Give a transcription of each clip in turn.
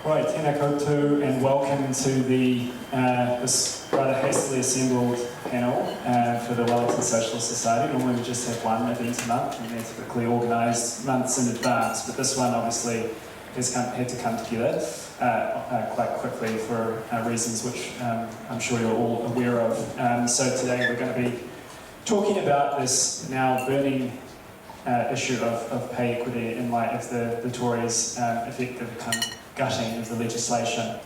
Right, tēnā koutou, and welcome to this rather hastily assembled panel for the Wellington Socialist Society. Normally we just have one event a month, and they're typically organised months in advance, but this one obviously has had to come together quite quickly for reasons which I'm sure you're all aware of. So today we're going to be talking about this now burning issue of pay equity in light of the Tories' effective gutting of the legislation.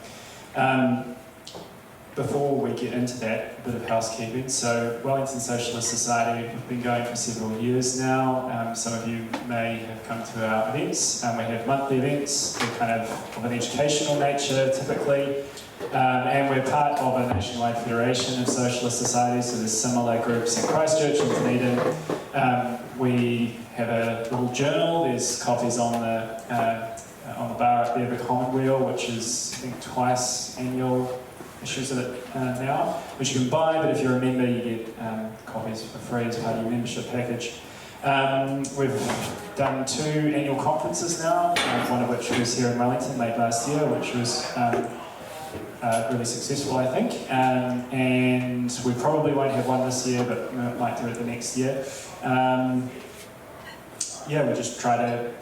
Before we get into that, a bit of housekeeping. So Wellington Socialist Society, we've been going for several years now. Some of you may have come to our events. We have monthly events. They're kind of an educational nature typically. And we're part of a nationwide federation of socialist societies, so there's similar groups in Christchurch and Dunedin. We have a little journal. There's copies on the bar up there, the Commonweal, which is, I think, twice annual issues of it now, which you can buy, but if you're a member, you get copies for free as part of your membership package. We've done 2 annual conferences now, one of which was here in Wellington late last year, which was really successful, I think, and we probably won't have one this year, but we might do it the next year. Yeah, we just try to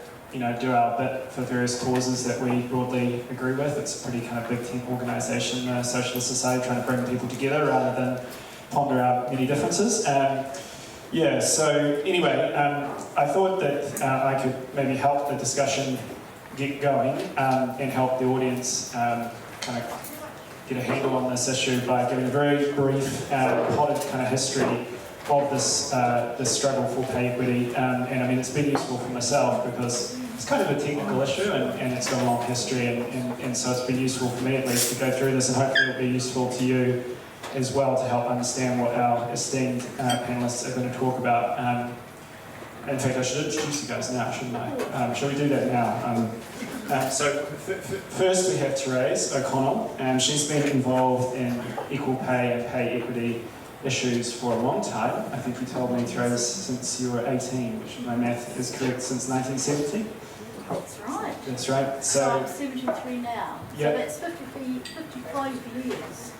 do our bit for various causes that we broadly agree with. It's a pretty kind of big team organisation, the Socialist Society, trying to bring people together rather than ponder our many differences. Yeah, so anyway, I thought that I could maybe help the discussion get going and help the audience kind of get a handle on this issue by giving a very brief, potted kind of history of this struggle for pay equity. And I mean, it's been useful for myself because it's kind of a technical issue and it's got a long history, and so it's been useful for me at least to go through this, and hopefully it'll be useful to you as well to help understand what our esteemed panellists are going to talk about. In fact, I should introduce you guys now, shouldn't I? Shall we do that now? So first we have Therese O'Connell, and she's been involved in equal pay and pay equity issues for a long time. I think you told me, Therese, since you were 18, which my math is correct, since 1970? That's right. That's right. So I'm 73 now. Yeah. So that's 55 years.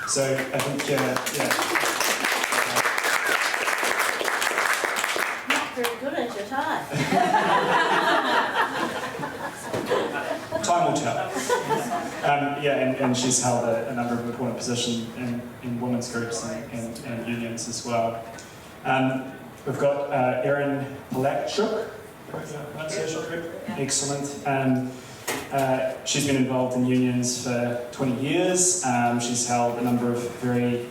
So I think, yeah. Not very good at it, Time will tell. And she's held a number of important positions in women's groups and unions as well. We've got Erin Palachuk, pronunciation correct? Excellent. She's been involved in unions for 20 years. She's held a number of very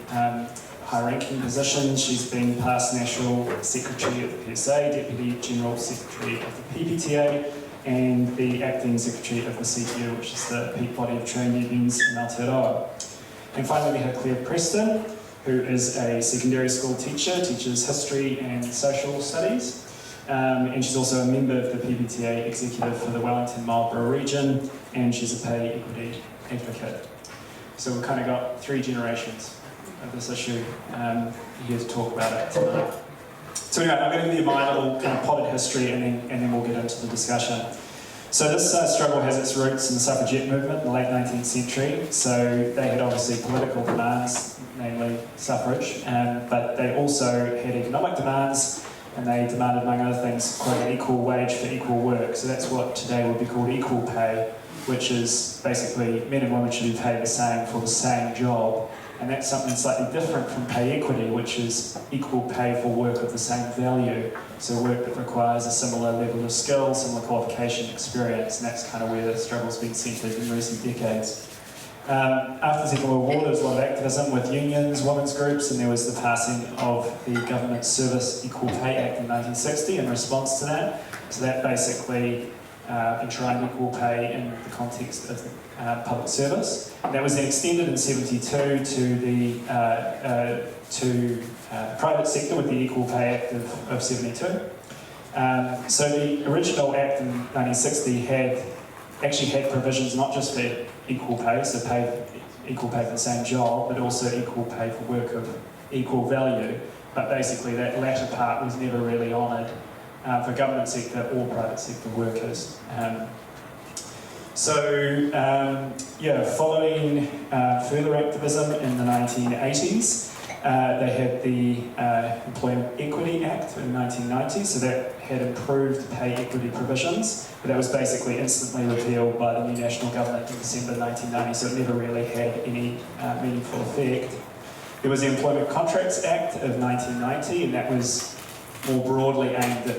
high-ranking positions. She's been past National Secretary of the PSA, Deputy General Secretary of the PPTA, and the Acting Secretary of the CTU, which is the peak body of trade unions in Aotearoa. And finally we have Claire Preston, who is a secondary school teacher, teaches history and social studies. And she's also a member of the PPTA executive for the Wellington-Marlborough region, and she's a pay equity advocate. So we've kind of got 3 generations of this issue here to talk about it tonight. So anyway, I'm going to give you my little kind of potted history, and then we'll get into the discussion. So this struggle has its roots in the suffragette movement in the late 19th century. So they had obviously political demands, namely suffrage, but they also had economic demands, and they demanded, among other things, quite an equal wage for equal work. So that's what today would be called equal pay, which is basically men and women should be paid the same for the same job. And that's something slightly different from pay equity, which is equal pay for work of the same value. So work that requires a similar level of skill, similar qualification, experience, and that's kind of where the struggle's been centred in recent decades. After the Second World War, there was a lot of activism with unions, women's groups, and there was the passing of the Government Service Equal Pay Act in 1960 in response to that. So that basically enshrined equal pay in the context of the public service. And that was then extended in '72 to the private sector with the Equal Pay Act of '72. So the original act in 1960 actually had provisions not just for equal pay, so equal pay for the same job, but also equal pay for work of equal value. But basically that latter part was never really honoured for government sector or private sector workers. So, following further activism in the 1980s, they had the Employment Equity Act in the 1990s, so that had improved pay equity provisions, but that was basically instantly repealed by the new national government in December 1990, so it never really had any meaningful effect. There was the Employment Contracts Act of 1990, and that was more broadly aimed at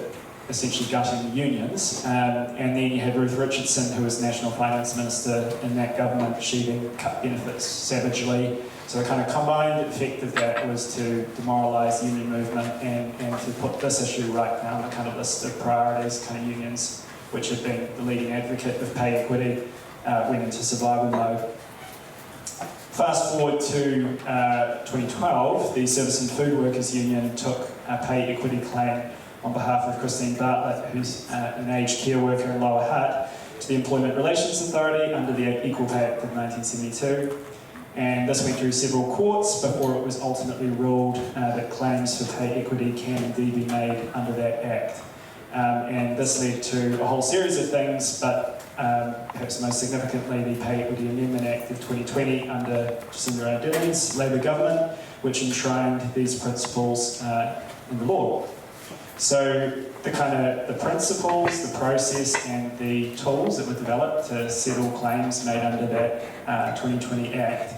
essentially gutting the unions. And then you had Ruth Richardson, who was National Finance Minister in that government. She then cut benefits savagely. So the kind of combined effect of that was to demoralise the union movement and to put this issue right down the kind of list of priorities. Kind of unions, which had been the leading advocate of pay equity, went into survival mode. Fast forward to 2012, the Service and Food Workers Union took a pay equity claim on behalf of Kristine Bartlett, who's an aged care worker in Lower Hutt, to the Employment Relations Authority under the Equal Pay Act of 1972. And this went through several courts before it was ultimately ruled that claims for pay equity can indeed be made under that act. And this led to a whole series of things, but perhaps most significantly the Pay Equity Amendment Act of 2020 under Jacinda Ardern's Labour government, which enshrined these principles in the law. So the principles, the process, and the tools that were developed to settle claims made under that 2020 Act.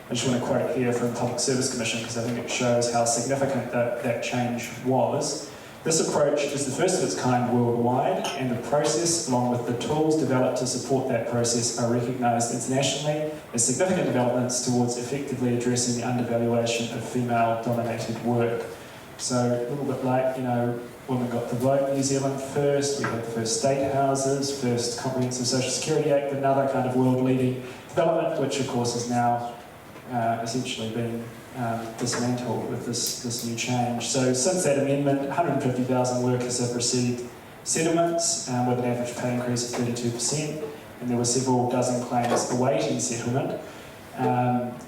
I just want to quote here from the Public Service Commission because I think it shows how significant that change was. This approach is the first of its kind worldwide, and the process, along with the tools developed to support that process, are recognised internationally as significant developments towards effectively addressing the undervaluation of female-dominated work. So a little bit like, women got the vote in New Zealand first, we had the first state houses, first Comprehensive Social Security Act, another kind of world-leading development, which of course is now essentially been dismantled with this new change. So since that amendment, 150,000 workers have received settlements with an average pay increase of 32%, and there were several dozen claims awaiting settlement,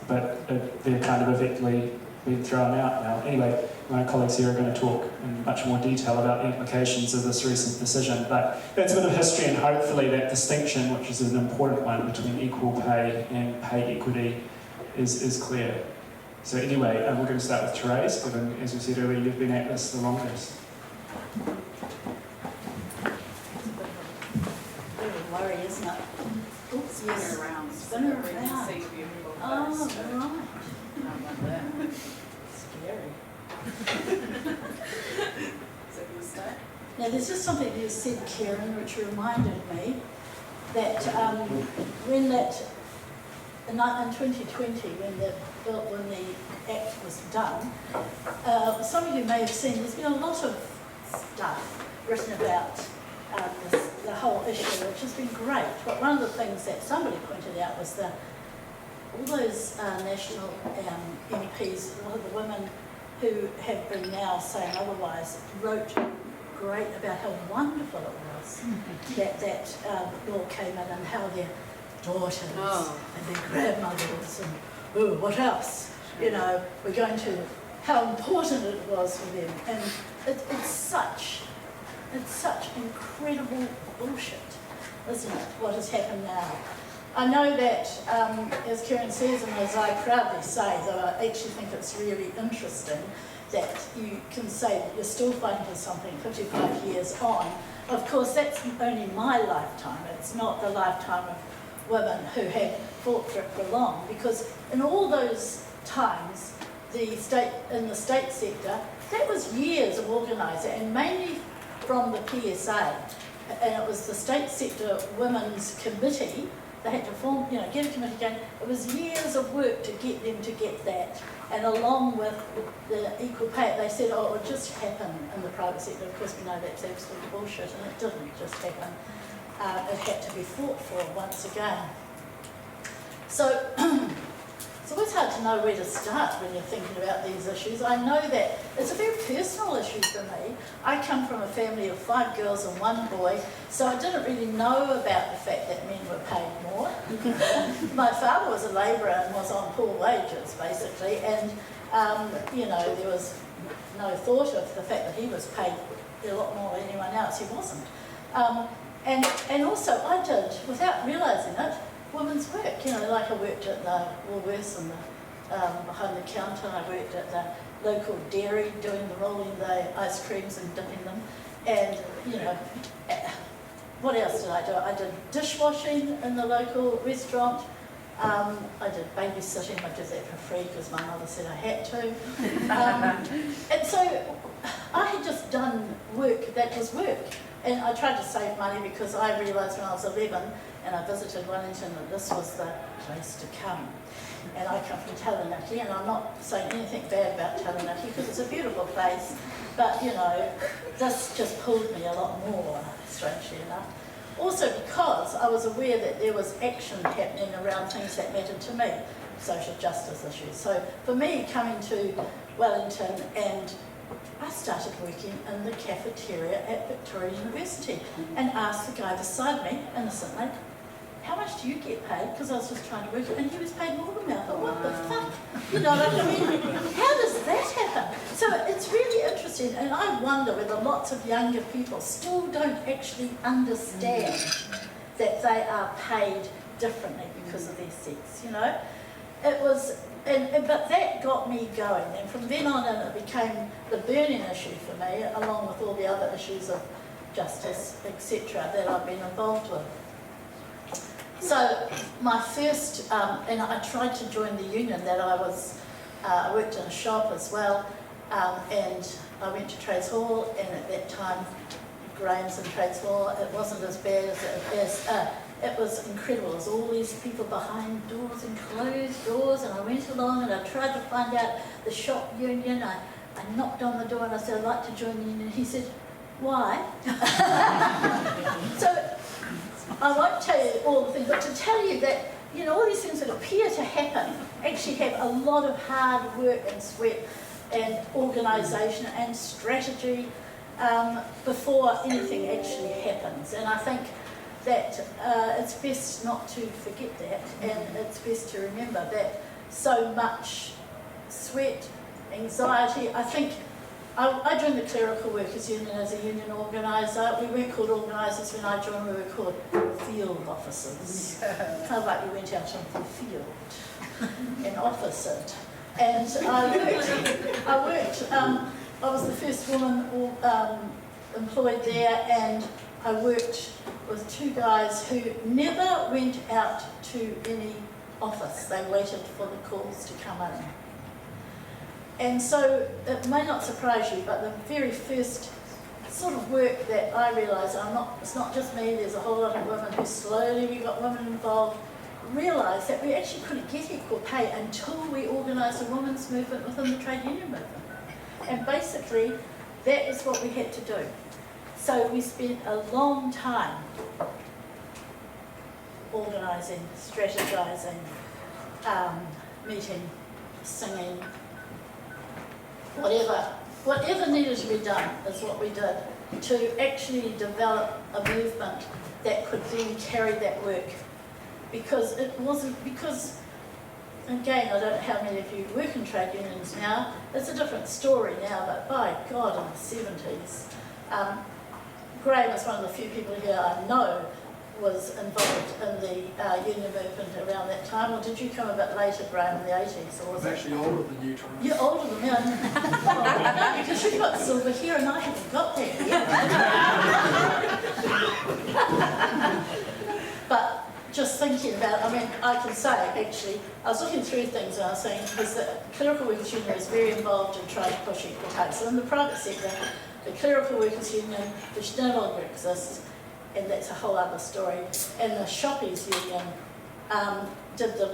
but they're kind of effectively been thrown out now. Anyway, my colleagues here are going to talk in much more detail about the implications of this recent decision, but that's a bit of history, and hopefully that distinction, which is an important one between equal pay and pay equity, is clear. So anyway, we're going to start with Therese, given, as we said earlier, you've been at this the longest. Worry, isn't it? Oops, Spin around. Spin around. See beautiful Oh, first. right. Not like that. Scary. So you start? Now, there's just something you said, Karen, which reminded me that when that, in 2020, when the Act was done, some of you may have seen there's been a lot of stuff written about the whole issue, which has been great. But one of the things that somebody pointed out was that all those national MPs, a lot of the women who have been now saying otherwise, wrote great about how wonderful it was that law came in, and how their daughters and their grandmothers and what else? We're going to, how important it was for them. And it's such incredible bullshit, isn't it, what has happened now? I know that, as Karen says, and as I proudly say, that I actually think it's really interesting that you can say that you're still fighting for something 55 years on. Of course, that's only my lifetime. It's not the lifetime of women who have fought for it for long, because in all those times, in the state sector, that was years of organising, and mainly from the PSA, and it was the State Sector Women's Committee. They had to form, get a committee going. It was years of work to get them to get that, and along with the equal pay, they said, oh, it would just happen in the private sector. Of course, we know that's absolute bullshit, and it didn't just happen. It had to be fought for once again. So, it's always hard to know where to start when you're thinking about these issues. I know that it's a very personal issue for me. I come from a family of 5 girls and 1 boy, so I didn't really know about the fact that men were paid more. My father was a labourer and was on poor wages, basically, and there was no thought of the fact that he was paid a lot more than anyone else. He wasn't. And also I did, without realising it, women's work. You know, like I worked at the Woolworths and behind the counter. I worked at the local dairy doing rolling the ice creams and dipping them. And, you know, what else did I do? I did dishwashing in the local restaurant. I did babysitting. I did that for free because my mother said I had to. And so I had just done work that was work. And I tried to save money because I realised when I was 11 and I visited Wellington that this was the place to come. And I come from Taranaki, and I'm not saying anything bad about Taranaki because it's a beautiful place, but you know, this just pulled me a lot more, strangely enough. Also because I was aware that there was action happening around things that mattered to me, social justice issues. So for me, coming to Wellington, and I started working in the cafeteria at Victoria University and asked the guy beside me, innocently, how much do you get paid? Because I was just trying to work it, and he was paid more than me. I thought, what the fuck? You know, like, I mean, how does that happen? So it's really interesting, and I wonder whether lots of younger people still don't actually understand that they are paid differently because of their sex, you know? It was, but that got me going, and from then on in, it became the burning issue for me, along with all the other issues of justice, etc., that I've been involved with. So my first, and I tried to join the union that I was, I worked in a shop as well, and I went to Trades Hall, and at that time, Graham's and Trades Hall, it wasn't as bad as it was incredible. There was all these people behind doors and closed doors, and I went along and I tried to find out the shop union. I knocked on the door and I said, I'd like to join the union. He said, why? So I won't tell you all the things, but to tell you that, you know, all these things that appear to happen actually have a lot of hard work and sweat and organisation and strategy before anything actually happens. And I think that it's best not to forget that, and it's best to remember that so much sweat, anxiety. I think I joined the Clerical Workers Union as a union organiser. We weren't called organisers when I joined, we were called field officers. Kind of like we went out into the field and officered. And I was the first woman employed there, and I worked with two guys who never went out to any office. They waited for the calls to come in. And so it may not surprise you, but the very first sort of work that I realised, it's not just me, there's a whole lot of women who slowly, we got women involved, realised that we actually couldn't get equal pay until we organised a women's movement within the trade union movement. And basically, that is what we had to do. So we spent a long time organising, strategising, meeting, singing, whatever needed to be done is what we did to actually develop a movement that could then carry that work. Because it wasn't, because, again, I don't know how many of you work in trade unions now, it's a different story now, but by God, in the 70s, Graham is one of the few people here I know was involved in the union movement around that time. Or did you come a bit later, Graham, in the 80s? Or was I'm actually older than you, Teresa. You're older than me. No, because you've got silver hair and I haven't got that yet. But just thinking about, I mean, I can say, actually, I was looking through things and I was saying, because the Clerical Workers Union is very involved in trying to push equal pay. So in the private sector, the Clerical Workers Union, which no longer exists, and that's a whole other story, and the Shoppies Union did the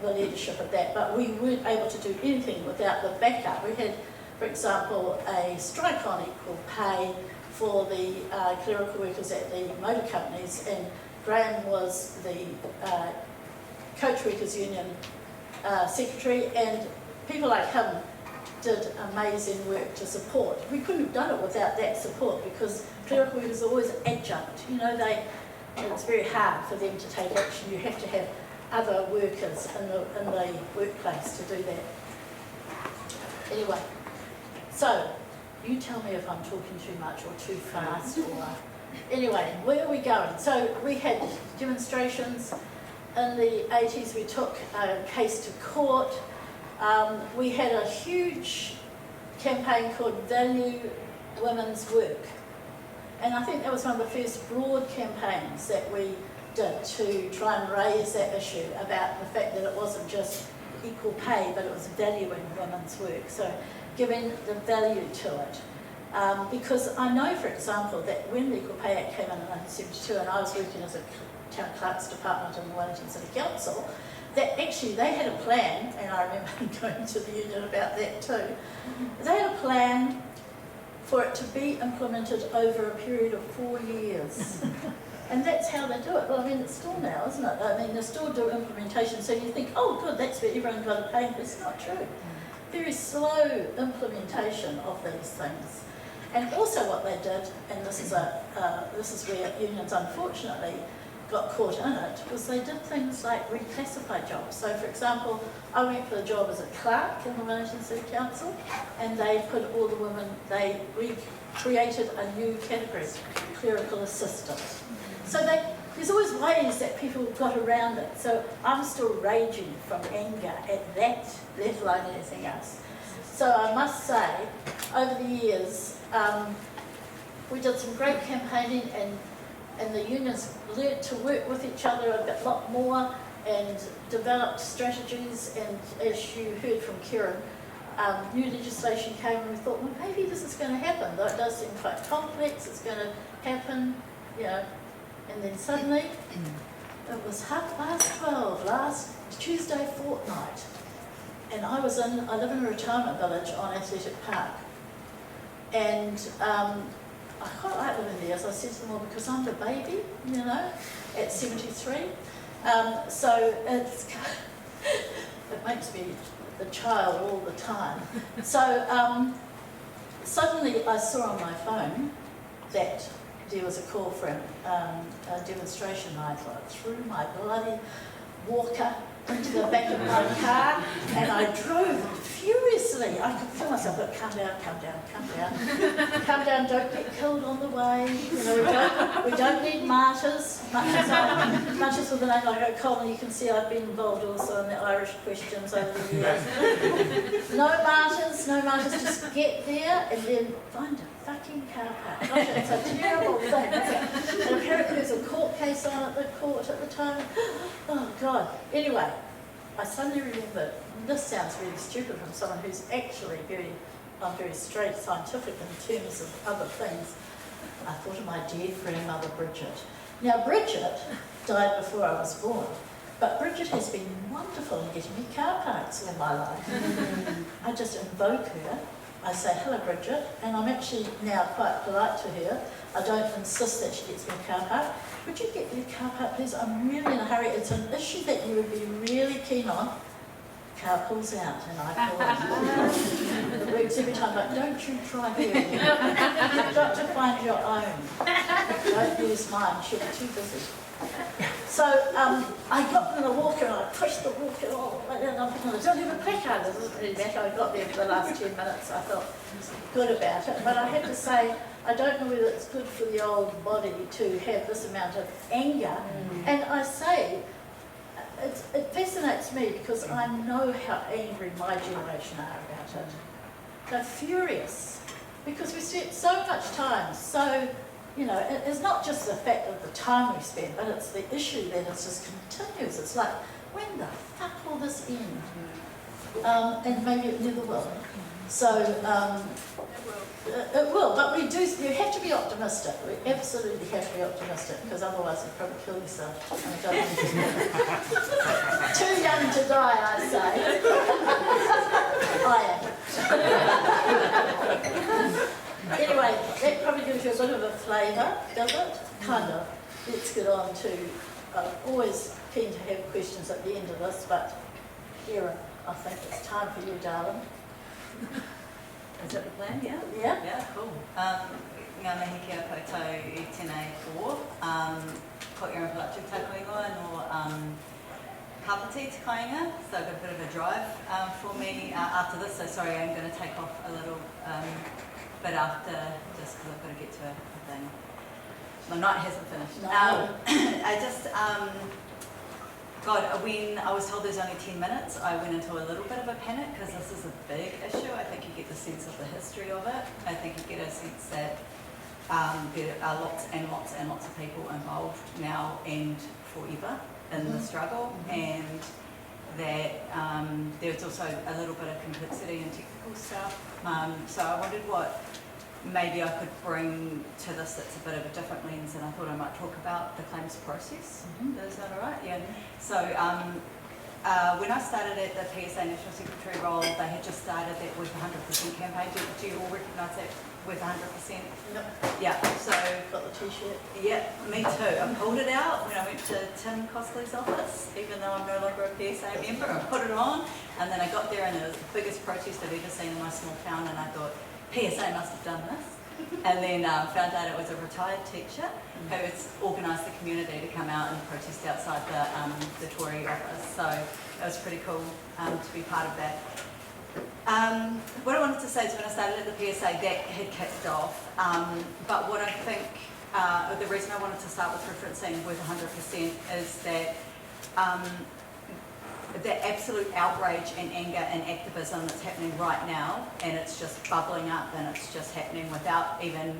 leadership of that, but we weren't able to do anything without the backup. We had, for example, a strike on equal pay for the clerical workers at the motor companies, and Graham was the Coach Workers Union secretary, and people like him did amazing work to support. We couldn't have done it without that support, because clerical workers are always adjunct. You know, it's very hard for them to take action. You have to have other workers in the workplace to do that. Anyway, so you tell me if I'm talking too much or too fast, or anyway, where are we going? So we had demonstrations in the 80s. We took a case to court. We had a huge campaign called Value Women's Work. And I think that was one of the first broad campaigns that we did to try and raise that issue about the fact that it wasn't just equal pay, but it was valuing women's work. So giving the value to it. Because I know, for example, that when the Equal Pay Act came in 1972, and I was working as a town clerk's department in the Wellington City Council, that actually they had a plan, and I remember going to the union about that too. They had a plan for it to be implemented over a period of 4 years. And that's how they do it. Well, I mean, it's still now, isn't it? I mean, they still do implementation, so you think, oh, good, that's where everyone got a pay. It's not true. Very slow implementation of these things. And also what they did, and this is where unions unfortunately got caught in it, was they did things like reclassify jobs. So for example, I went for a job as a clerk in the Wellington City Council, and they put all the women, they created a new category, clerical assistant. So there's always ways that people got around it. So I'm still raging from anger at that, let alone anything else. So I must say, over the years, we did some great campaigning, and the unions learnt to work with each other a lot more and developed strategies. And as you heard from Kieran, new legislation came, and we thought, well, maybe this is going to happen. Though it does seem quite complex, it's going to happen, you know. And then suddenly, it was 12:30 last Tuesday fortnight, and I live in a retirement village on Athletic Park, and I quite like living there, as I said to them all, because I'm the baby, you know, at 73, so it makes me the child all the time. So suddenly I saw on my phone that there was a call for a demonstration. I thought, threw my bloody walker into the back of my car, and I drove furiously. I could feel myself, but calm down, calm down, calm down. Calm down, don't get killed on the way. You know, we don't need martyrs. Much as with the name like O'Connell, you can see I've been involved also in the Irish questions over the years. No martyrs, just get there and then find a fucking car park. Gosh, it's a terrible thing. And apparently there's a court case on at the court at the time. Oh God. Anyway, I suddenly remembered, this sounds really stupid from someone who's actually very straight scientific in terms of other things. I thought of my dear grandmother Bridget. Now Bridget died before I was born, but Bridget has been wonderful in getting me car parks all my life. I just invoke her. I say, hello Bridget, and I'm actually now quite polite to her. I don't insist that she gets me a car park. Would you get me a car park, please? I'm really in a hurry. It's an issue that you would be really keen on. Car pulls out, and I pull in. It works every time, but don't you try her. You've got to find your own. Don't use mine, she'll be too busy. So I got in the walker and I pushed the walker all the way down. I'm thinking, I don't have a placard. It doesn't really matter. I got there for the last 10 minutes. I felt good about it. But I had to say, I don't know whether it's good for the old body to have this amount of anger. And I say, it fascinates me because I know how angry my generation are about it. They're furious because we spent so much time, you know, it's not just the fact of the time we spend, but it's the issue that it just continues. It's like, when the fuck will this end? And maybe it never will. So, it will, but you have to be optimistic. We absolutely have to be optimistic, because otherwise you'd probably kill yourself. Too young to die, I say. I am. Anyway, that probably gives you a bit of a flavour, does it? Kind of. Let's get on to, always keen to have questions at the end of this, but Kira, I think it's time for you, darling. Is that the plan? Yeah? Yeah? Yeah, cool. Ngā mihi kia koutou I tēnei pō. Ko Erin Palatu tāku ingoa no Kapiti te kāinga, so I've got a bit of a drive for me after this, so sorry, I'm going to take off a little bit after, just because I've got to get to a thing. My night hasn't finished. No. I just, God, when I was told there's only 10 minutes, I went into a little bit of a panic because this is a big issue. I think you get the sense of the history of it. I think you get a sense that there are lots and lots and lots of people involved now and forever in the struggle, and that there's also a little bit of complexity and technical stuff. So I wondered what maybe I could bring to this that's a bit of a different lens, and I thought I might talk about the claims process. Is that all right? Yeah. So when I started at the PSA National Secretary role, they had just started that with 100% campaign. Do you all recognise that with 100%? Yep. Yeah. So Got the t-shirt. yeah, me too. I pulled it out when I went to Tim Costley's office, even though I'm no longer a PSA member. I put it on, and then I got there, and it was the biggest protest I've ever seen in my small town, and I thought, PSA must have done this. And then found out it was a retired teacher who had organised the community to come out and protest outside the Tory office. So it was pretty cool to be part of that. What I wanted to say is when I started at the PSA, that had kicked off. But what I think, the reason I wanted to start with referencing with 100% is that the absolute outrage and anger and activism that's happening right now, and it's just bubbling up, and it's just happening without even,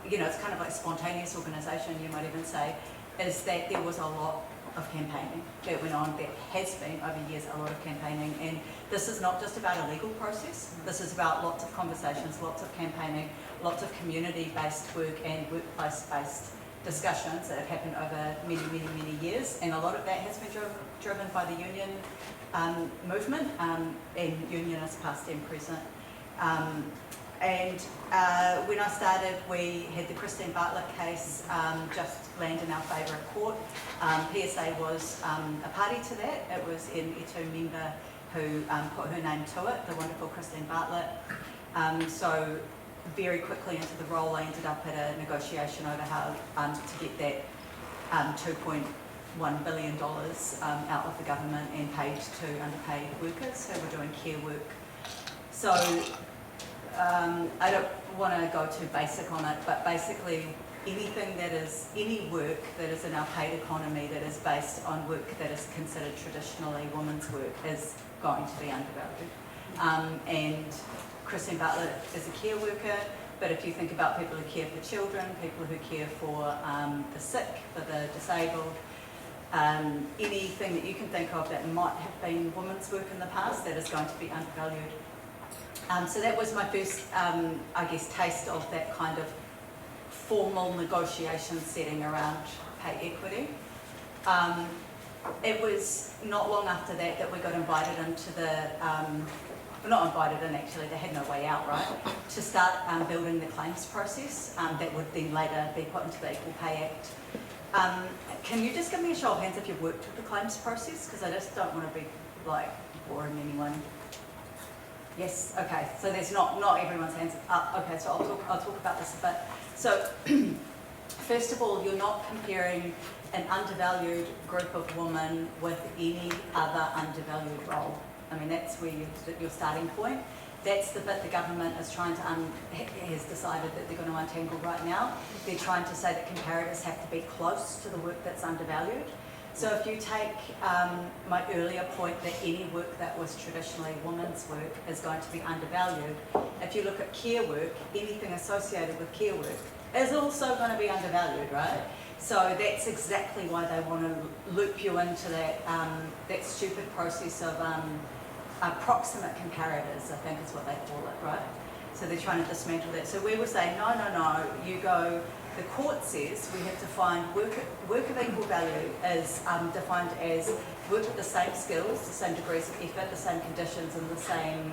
it's kind of like spontaneous organisation, you might even say, is that there was a lot of campaigning that went on, that has been over years a lot of campaigning, and this is not just about a legal process, this is about lots of conversations, lots of campaigning, lots of community-based work and workplace-based discussions that have happened over many, many, many years, and a lot of that has been driven by the union movement and unionists past and present. When I started, we had the Kristine Bartlett case just land in our favour at court. PSA was a party to that. It was an E2 member who put her name to it, the wonderful Kristine Bartlett. So very quickly into the role, I ended up at a negotiation over how to get that $2.1 billion out of the government and paid to underpaid workers who were doing care work. So I don't want to go too basic on it, but basically any work that is in our paid economy that is based on work that is considered traditionally women's work is going to be undervalued. And Kristine Bartlett is a care worker, but if you think about people who care for children, people who care for the sick, for the disabled, anything that you can think of that might have been women's work in the past, that is going to be undervalued. So that was my first, I guess, taste of that kind of formal negotiation setting around pay equity. It was not long after that that we got invited into the, not invited in actually, they had no way out, right, to start building the claims process that would then later be put into the Equal Pay Act. Can you just give me a show of hands if you've worked with the claims process? Because I just don't want to be like boring anyone. Yes, okay, so there's not everyone's hands up. Okay, so I'll talk about this a bit. So first of all, you're not comparing an undervalued group of women with any other undervalued role. I mean, that's where your starting point. That's the bit the government is trying to, has decided that they're going to untangle right now. They're trying to say that comparators have to be close to the work that's undervalued. So if you take my earlier point that any work that was traditionally women's work is going to be undervalued, if you look at care work, anything associated with care work is also going to be undervalued, right? So that's exactly why they want to loop you into that, that stupid process of approximate comparators, I think is what they call it, right? So they're trying to dismantle that. So we were saying, no, you go, the court says we have to find work of equal value is defined as work with the same skills, the same degrees of effort, the same conditions, and the same,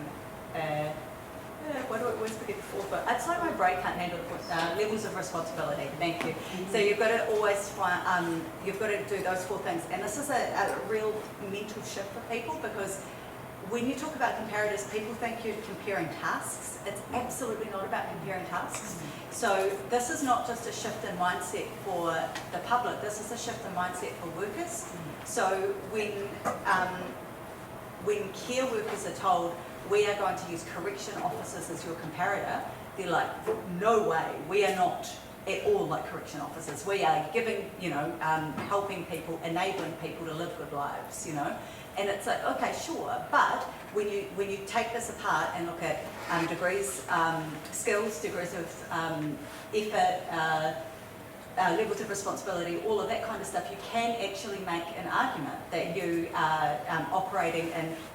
what do I always forget the fourth word? It's like my brain can't handle it, levels of responsibility, thank you. So you've got to always find, you've got to do those four things. And this is a real mental shift for people, because when you talk about comparators, people think you're comparing tasks. It's absolutely not about comparing tasks. So this is not just a shift in mindset for the public, this is a shift in mindset for workers. So when care workers are told, we are going to use correction officers as your comparator, they're like, no way, we are not at all like correction officers. We are giving, helping people, enabling people to live good lives, And it's like, okay, sure, but when you take this apart and look at degrees, skills, degrees of effort, levels of responsibility, all of that kind of stuff, you can actually make an argument that you are operating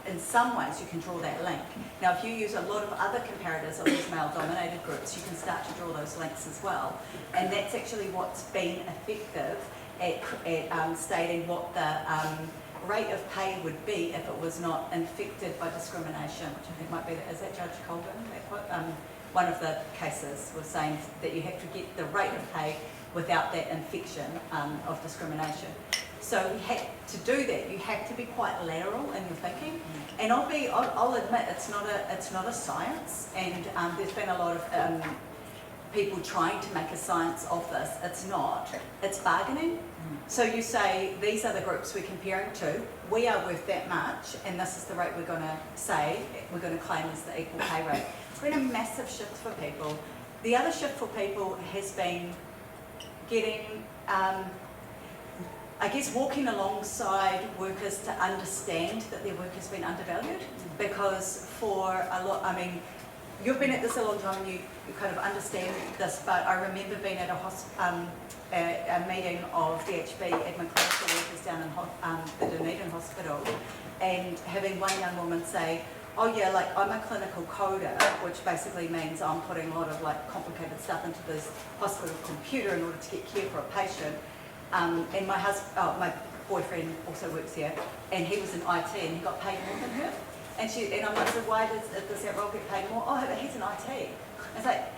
in some ways, you can draw that link. Now, if you use a lot of other comparators of these male-dominated groups, you can start to draw those links as well. And that's actually what's been effective at stating what the rate of pay would be if it was not infected by discrimination, which I think might be, is that Judge Colvin? One of the cases was saying that you have to get the rate of pay without that infection of discrimination. So we had to do that. You have to be quite lateral in your thinking. And I'll admit it's not a science, and there's been a lot of people trying to make a science of this. It's not. It's bargaining. So you say, these are the groups we're comparing to, we are worth that much, and this is the rate we're going to claim as the equal pay rate. It's been a massive shift for people. The other shift for people has been getting, walking alongside workers to understand that their work has been undervalued, because for a lot, you've been at this a long time, you kind of understand this, but I remember being at a meeting of DHB admin clinical workers down in the Dunedin Hospital, and having one young woman say, oh yeah, like I'm a clinical coder, which basically means I'm putting a lot of like complicated stuff into this hospital computer in order to get care for a patient. And my boyfriend also works here, and he was in IT and he got paid more than her. And I'm like, so why does that role get paid more? Oh, but he's in IT. It's like,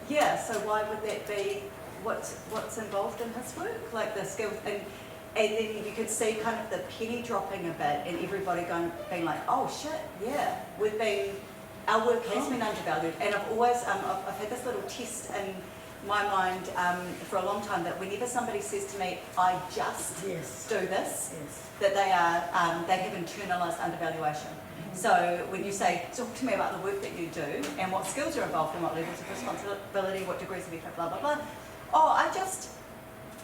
yeah, so why would that be what's involved in his work? Like the skills, and then you could see kind of the penny dropping a bit, and everybody being like, oh shit, yeah, our work has been undervalued. And I've always, I've had this little test in my mind for a long time, that whenever somebody says to me, I just do this, that they have internalized undervaluation. So when you say, talk to me about the work that you do and what skills are involved and what levels of responsibility, what degrees of effort, blah, blah, blah. Oh, I just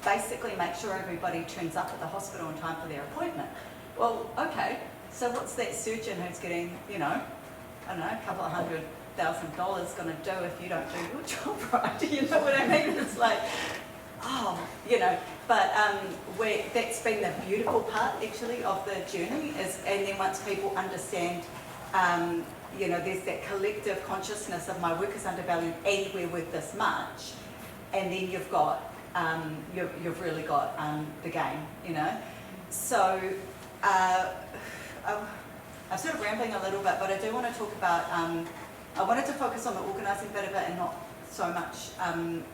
basically make sure everybody turns up at the hospital in time for their appointment. Well, okay, so what's that surgeon who's getting, I don't know, a couple of $100,000 going to do if you don't do your job right? You know what I mean? It's like, but that's been the beautiful part actually of the journey, and then once people understand, there's that collective consciousness of my work is undervalued and we're worth this much, and then you've got, you've really got the game, So I'm sort of rambling a little bit, but I do want to talk about, I wanted to focus on the organising bit of it and not so much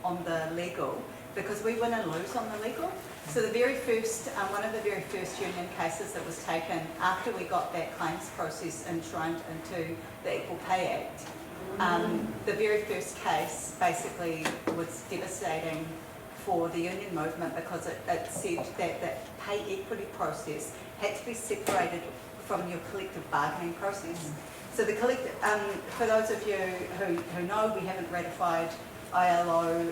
on the legal, because we win and lose on the legal. So the very first, one of the very first union cases that was taken after we got that claims process enshrined into the Equal Pay Act, the very first case basically was devastating for the union movement, because it said that the pay equity process had to be separated from your collective bargaining process. So the collective, for those of you who know, we haven't ratified ILO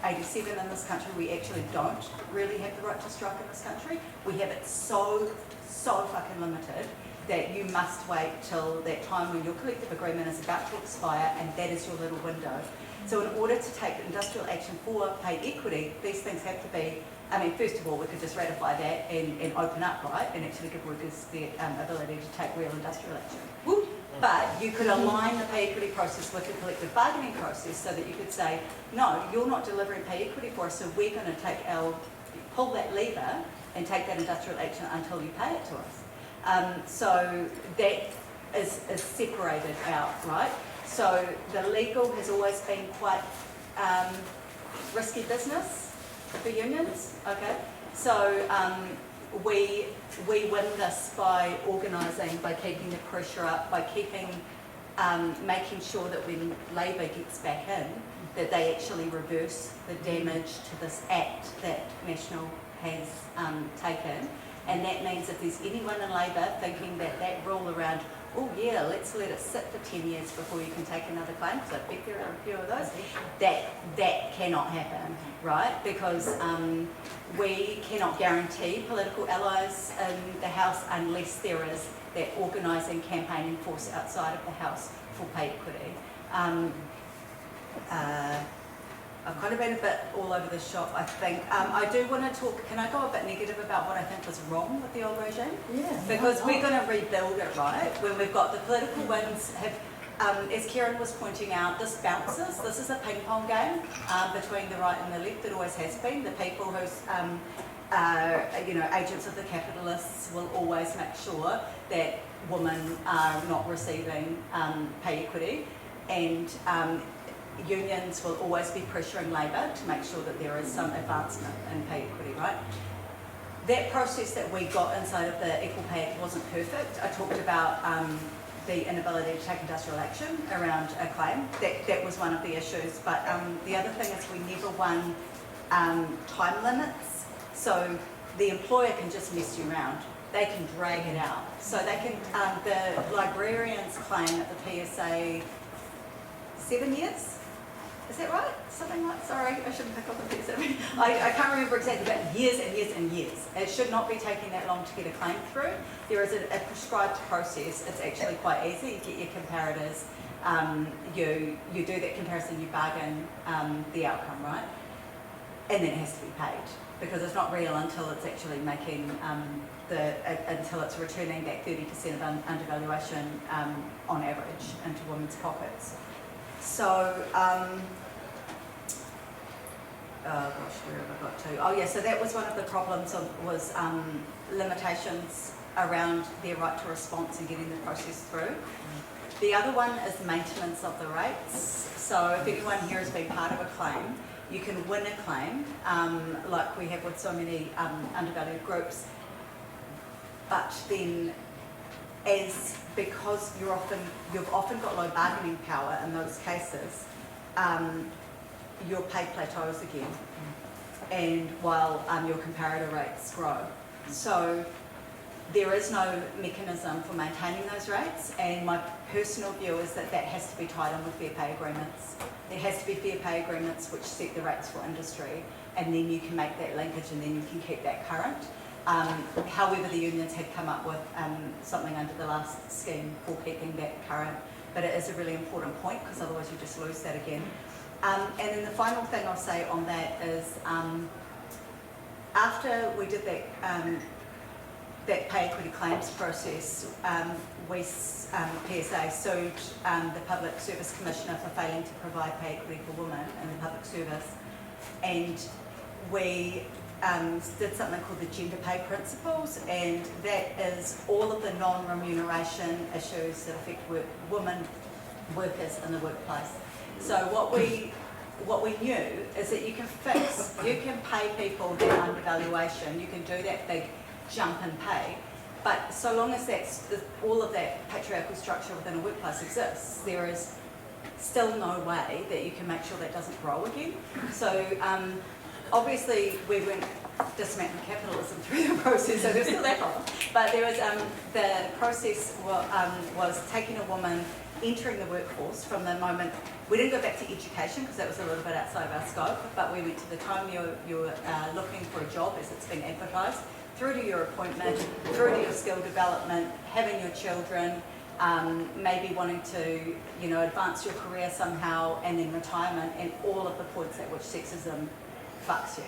87 in this country. We actually don't really have the right to strike in this country. We have it so fucking limited that you must wait till that time when your collective agreement is about to expire, and that is your little window. So in order to take industrial action for pay equity, these things have to be, first of all, we could just ratify that and open up, right, and actually give workers the ability to take real industrial action. Woo! But you could align the pay equity process with the collective bargaining process, so that you could say, no, you're not delivering pay equity for us, so we're going to pull that lever and take that industrial action until you pay it to us. So that is separated out, right? So the legal has always been quite risky business for unions, okay? So we win this by organising, by keeping the pressure up, by making sure that when Labour gets back in, that they actually reverse the damage to this act that National has taken. And that means if there's anyone in Labour thinking that that rule around oh yeah, let's let it sit for 10 years before you can take another claim, because I bet there are a few of those. That cannot happen, right? Because we cannot guarantee political allies in the House unless there is that organising, campaigning force outside of the House for pay equity. I've kind of been a bit all over the shop, I think. I do want to talk, can I go a bit negative about what I think was wrong with the old regime? Yeah. Because we're going to rebuild it, right? When we've got the political winds have, as Kieran was pointing out, this bounces. This is a ping pong game between the right and the left. It always has been. The people who's, agents of the capitalists will always make sure that women are not receiving pay equity, and unions will always be pressuring Labour to make sure that there is some advancement in pay equity, right? That process that we got inside of the Equal Pay Act wasn't perfect. I talked about the inability to take industrial action around a claim. That was one of the issues, but the other thing is we never won time limits. So the employer can just mess you around. They can drag it out. So they can, the librarians claim at the PSA 7 years. Is that right? Something like, sorry, I shouldn't pick up the PSA. I can't remember exactly, but years and years and years. It should not be taking that long to get a claim through. There is a prescribed process. It's actually quite easy. You get your comparators. You do that comparison, you bargain the outcome, right? And then it has to be paid, because it's not real until it's actually making until it's returning that 30% of undervaluation on average into women's pockets. So, oh gosh, where have I got to? Oh yeah, so that was one of the problems was limitations around their right to response and getting the process through. The other one is maintenance of the rates. So if anyone here has been part of a claim, you can win a claim, like we have with so many undervalued groups, but then because you've often got low bargaining power in those cases, your pay plateaus again, and while your comparator rates grow. So there is no mechanism for maintaining those rates, and my personal view is that that has to be tied in with fair pay agreements. There has to be fair pay agreements which set the rates for industry, and then you can make that linkage and then you can keep that current. However, the unions had come up with something under the last scheme for keeping that current, but it is a really important point, because otherwise you just lose that again. And then the final thing I'll say on that is, after we did that pay equity claims process, PSA sued the Public Service Commissioner for failing to provide pay equity for women in the public service, and we did something called the gender pay principles, and that is all of the non-remuneration issues that affect women workers in the workplace. So what we knew is that you can pay people their undervaluation, you can do that big jump in pay, but so long as all of that patriarchal structure within a workplace exists, there is still no way that you can make sure that doesn't grow again. So obviously we weren't dismantling capitalism through the process, so there's still that problem. But there was the process was taking a woman entering the workforce from the moment. We didn't go back to education because that was a little bit outside of our scope, but we went to the time you're looking for a job as it's being advertised, through to your appointment, through to your skill development, having your children, maybe wanting to advance your career somehow, and then retirement, and all of the points at which sexism fucks you.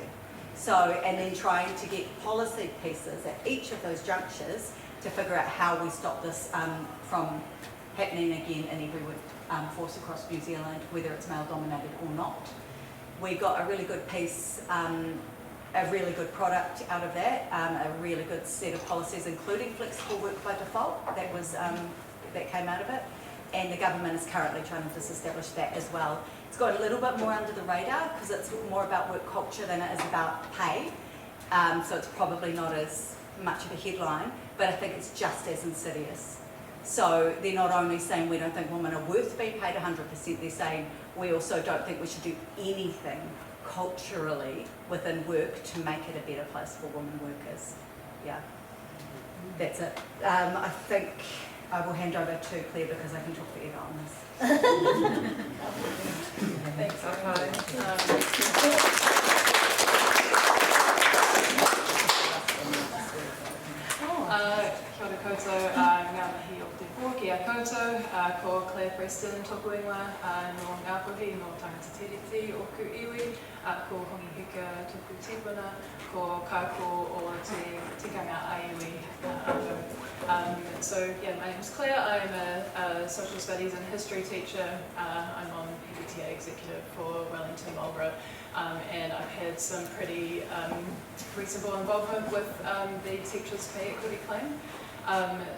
So, and then trying to get policy pieces at each of those junctures to figure out how we stop this from happening again in every workforce across New Zealand, whether it's male dominated or not. We got a really good piece, a really good product out of that, a really good set of policies, including flexible work by default. That came out of it, and the government is currently trying to disestablish that as well. It's got a little bit more under the radar because it's more about work culture than it is about pay, so it's probably not as much of a headline, but I think it's just as insidious. So they're not only saying we don't think women are worth being paid 100%, they're saying we also don't think we should do anything culturally within work to make it a better place for women workers. Yeah, that's it. I think I will hand over to Claire because I can talk forever on this. Thanks, Arkai. Kia ora koutou, ngā mihi o te pō ki a koutou, ko Claire Preston tōku ingoa, no Ngāpuhi, no tangata tiriti o ku iwi, ko Hongi Hika tōku tipuna, ko Kako o te tikanga aiwi. So yeah, my name is Claire, I'm a social studies and history teacher, I'm on PBTA executive for Wellington, Lower Hutt, and I've had some pretty reasonable involvement with the teachers' pay equity claim.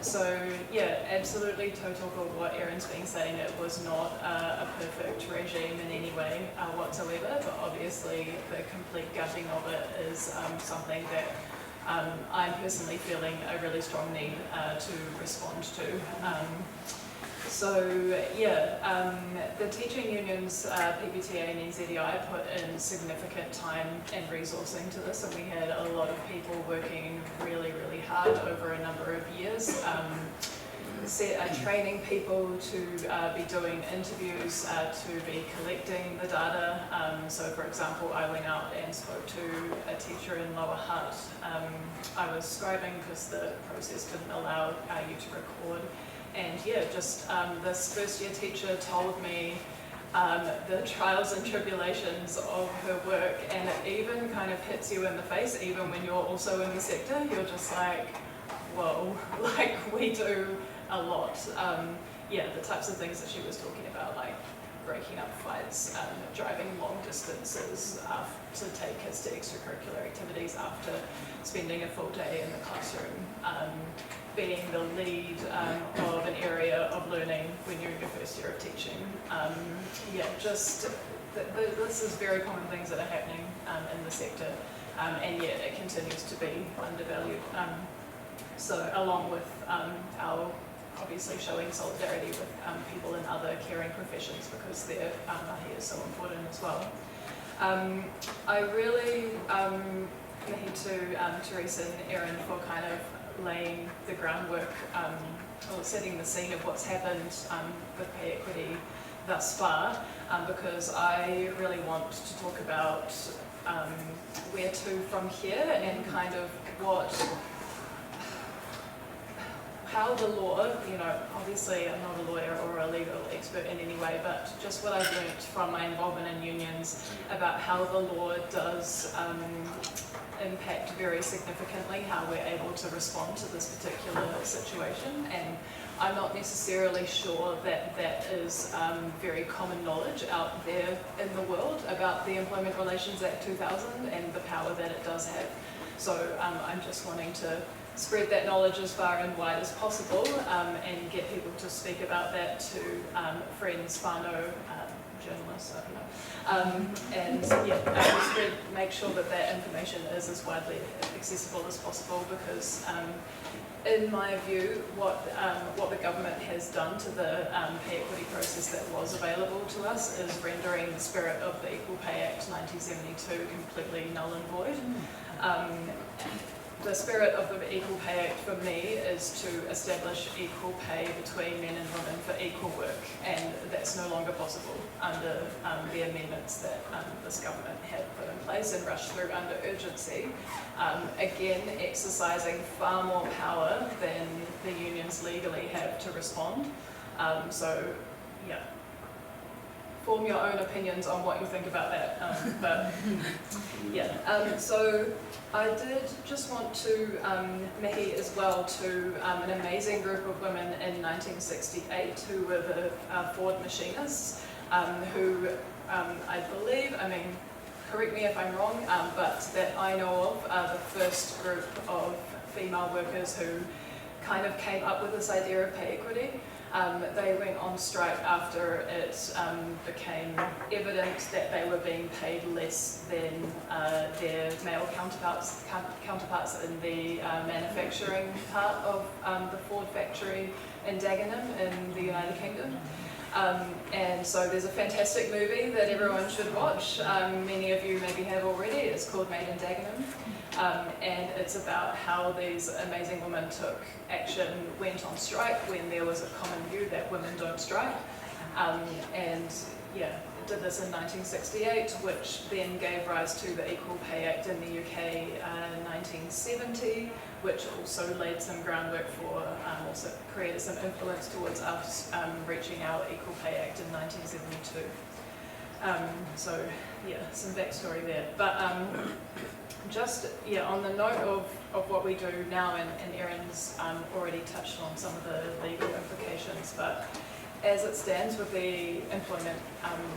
So yeah, absolutely total of what Erin's been saying. It was not a perfect regime in any way whatsoever, but obviously the complete gutting of it is something that I'm personally feeling a really strong need to respond to. So yeah, the teaching unions, PBTA and NZEI put in significant time and resourcing to this, and we had a lot of people working really, really hard over a number of years. Training people to be doing interviews, to be collecting the data. So for example, I went out and spoke to a teacher in Lower Hutt. I was scribing because the process didn't allow you to record. And yeah, just this first year teacher told me the trials and tribulations of her work, and it even kind of hits you in the face, even when you're also in the sector. You're just like, whoa, like we do a lot. Yeah, the types of things that she was talking about, like breaking up fights, driving long distances to take kids to extracurricular activities after spending a full day in the classroom, being the lead of an area of learning when you're in your first year of teaching. Yeah, just this is very common things that are happening in the sector, and yet it continues to be undervalued. So along with our obviously showing solidarity with people in other caring professions, because their mahi is so important as well. I really need to Teresa and Erin for kind of laying the groundwork, or setting the scene of what's happened with pay equity thus far, because I really want to talk about where to from here, and kind of how the law, you know, obviously I'm not a lawyer or a legal expert in any way, but just what I've learnt from my involvement in unions about how the law does impact very significantly how we're able to respond to this particular situation. And I'm not necessarily sure that that is very common knowledge out there in the world about the Employment Relations Act 2000 and the power that it does have. So I'm just wanting to spread that knowledge as far and wide as possible, and get people to speak about that to friends, whānau, journalists, I don't know. And yeah, make sure that that information is as widely accessible as possible, because in my view, what the government has done to the pay equity process that was available to us is rendering the spirit of the Equal Pay Act 1972 completely null and void. The spirit of the Equal Pay Act for me is to establish equal pay between men and women for equal work, and that's no longer possible under the amendments that this government had put in place and rushed through under urgency. Again, exercising far more power than the unions legally have to respond. So, yeah. Form your own opinions on what you think about that, but yeah. So I did just want to mihi as well to an amazing group of women in 1968 who were the Ford machinists, who I believe, I mean, correct me if I'm wrong, but that I know of are the first group of female workers who kind of came up with this idea of pay equity. They went on strike after it became evident that they were being paid less than their male counterparts in the manufacturing part of the Ford factory in Dagenham in the United Kingdom. And so there's a fantastic movie that everyone should watch. Many of you maybe have already. It's called Made in Dagenham. And it's about how these amazing women took action, went on strike when there was a common view that women don't strike. And yeah, did this in 1968, which then gave rise to the Equal Pay Act in the UK in 1970, which also laid some groundwork for, also created some influence towards us reaching our Equal Pay Act in 1972. So yeah, some backstory there. But just yeah, on the note of what we do now, and Erin's already touched on some of the legal implications, but as it stands with the Employment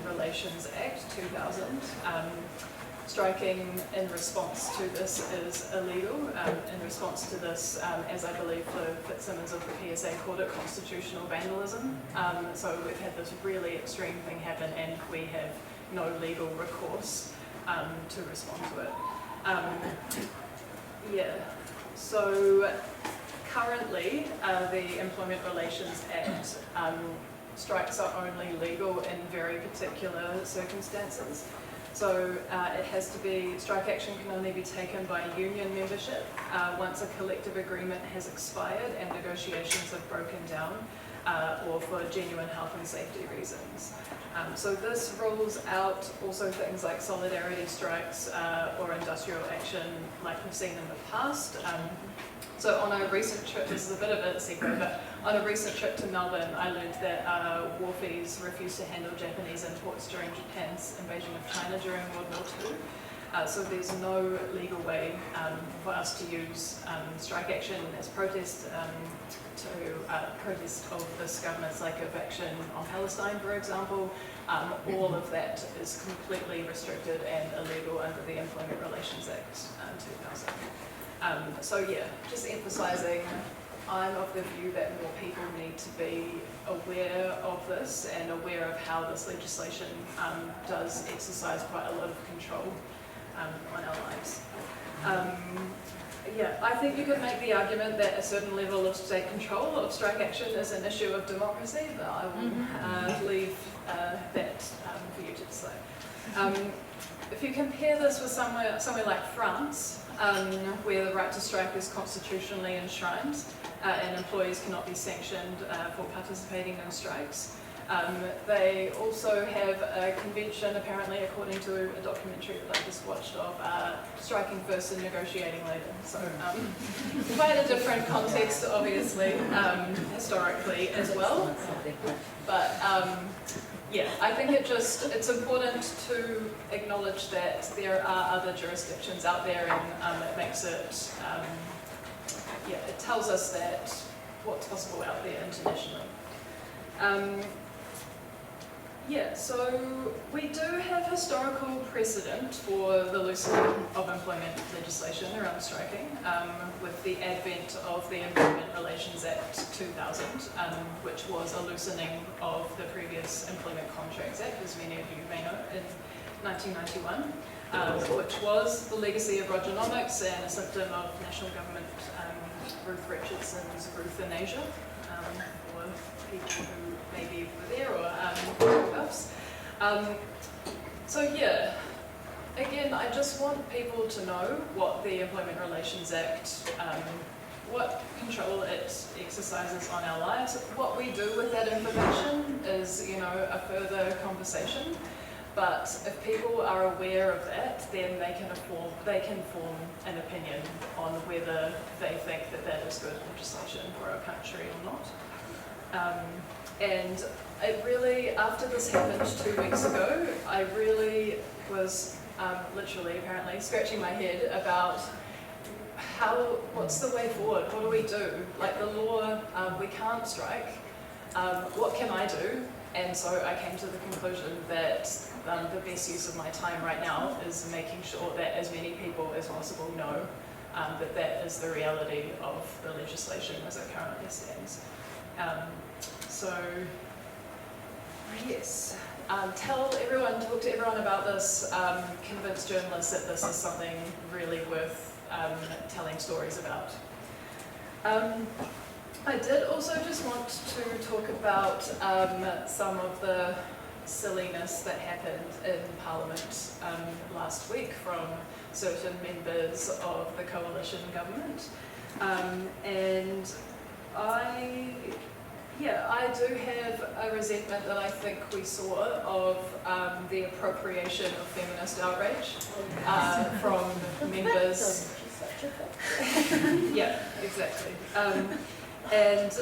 Relations Act 2000, striking in response to this is illegal. In response to this, as I believe the Fitzsimmons of the PSA called it, constitutional vandalism. So we've had this really extreme thing happen and we have no legal recourse to respond to it. Yeah, so currently the Employment Relations Act strikes are only legal in very particular circumstances. So it has to be, strike action can only be taken by union membership once a collective agreement has expired and negotiations have broken down, or for genuine health and safety reasons. So this rules out also things like solidarity strikes or industrial action like we've seen in the past. So on a recent trip, this is a bit of a secret, but on a recent trip to Melbourne, I learned that wharfies refused to handle Japanese imports during Japan's invasion of China during World War II. So there's no legal way for us to use strike action as protest protest of this government's lack of action on Palestine, for example. All of that is completely restricted and illegal under the Employment Relations Act 2000. So yeah, just emphasising, I'm of the view that more people need to be aware of this and aware of how this legislation does exercise quite a lot of control on our lives. Yeah, I think you could make the argument that a certain level of state control of strike action is an issue of democracy, but I will leave that for you to decide. If you compare this with somewhere like France, where the right to strike is constitutionally enshrined and employees cannot be sanctioned for participating in strikes. They also have a convention, apparently, according to a documentary that I just watched, of striking first and negotiating later. So quite a different context, obviously, historically as well. But yeah, I think it's important to acknowledge that there are other jurisdictions out there, and it makes it, yeah, it tells us that what's possible out there internationally. Yeah, so we do have historical precedent for the loosening of employment legislation around striking, with the advent of the Employment Relations Act 2000, which was a loosening of the previous Employment Contracts Act, as many of you may know, in 1991, which was the legacy of Rogernomics and a symptom of national government Ruth Richardson's Ruth in Asia, for people who maybe were there or buffs. So yeah, again, I just want people to know what the Employment Relations Act, what control it exercises on our lives. What we do with that information is, you know, a further conversation. But if people are aware of that, then they can form an opinion on whether they think that that is good legislation for our country or not. And it really, after this happened 2 weeks ago, I really was literally, apparently, scratching my head about what's the way forward? What do we do? Like the law, we can't strike. What can I do? And so I came to the conclusion that the best use of my time right now is making sure that as many people as possible know that that is the reality of the legislation as it currently stands. So, yes, talk to everyone about this, convince journalists that this is something really worth telling stories about. I did also just want to talk about some of the silliness that happened in Parliament last week from certain members of the coalition government. And I do have a resentment that I think we saw of the appropriation of feminist outrage from members. Yeah, exactly. And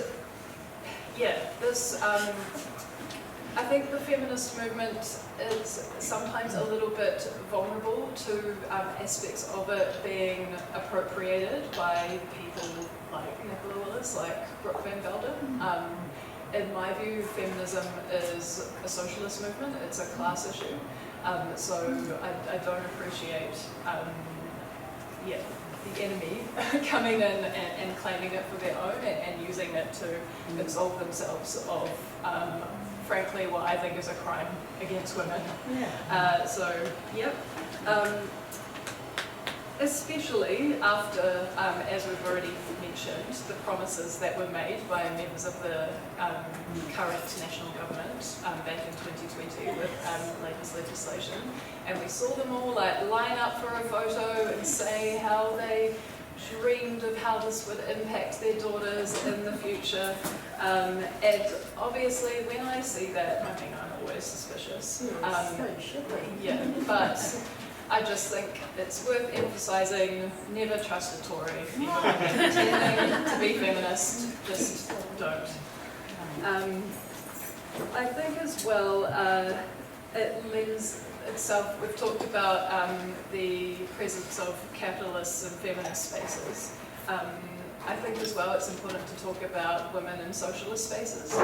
yeah, this, I think the feminist movement is sometimes a little bit vulnerable to aspects of it being appropriated by people like Nicola Willis, like Brooke Van Velden. In my view, feminism is a socialist movement, it's a class issue. So I don't appreciate the enemy coming in and claiming it for their own and using it to absolve themselves of, frankly, what I think is a crime against women. Yeah. Especially after, as we've already mentioned, the promises that were made by members of the current national government back in 2020 with Labour's legislation, and we saw them all line up for a photo and say how they dreamed of how this would impact their daughters in the future. And obviously, when I see that, I mean, I'm always suspicious. Yeah, but I just think it's worth emphasising, never trust a Tory. If you're pretending to be feminist, just don't. I think as well, it lends itself, we've talked about the presence of capitalists in feminist spaces. I think as well it's important to talk about women in socialist spaces.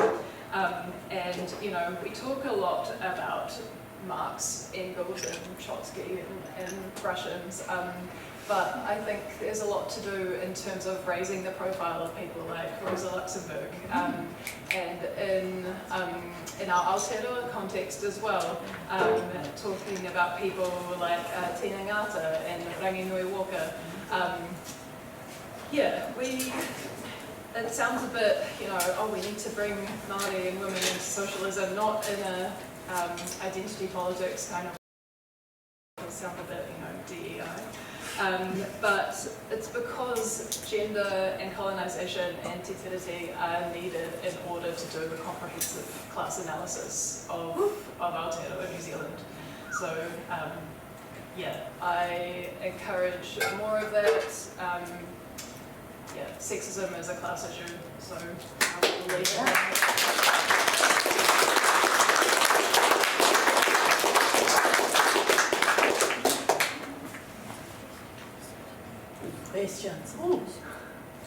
And, you know, we talk a lot about Marx, Engels and Trotsky and Russians, but I think there's a lot to do in terms of raising the profile of people like Rosa Luxemburg, and in our Aotearoa context as well, talking about people like Tina Ngata and Ranginui Walker. It sounds a bit, you know, oh, we need to bring Māori and women into socialism, not in a identity politics kind of, it'll sound a bit, you know, DEI. But it's because gender and colonisation and te tiriti are needed in order to do a comprehensive class analysis of Aotearoa New Zealand. So, I encourage more of that. Sexism is a class issue, so I will leave it at that. Questions?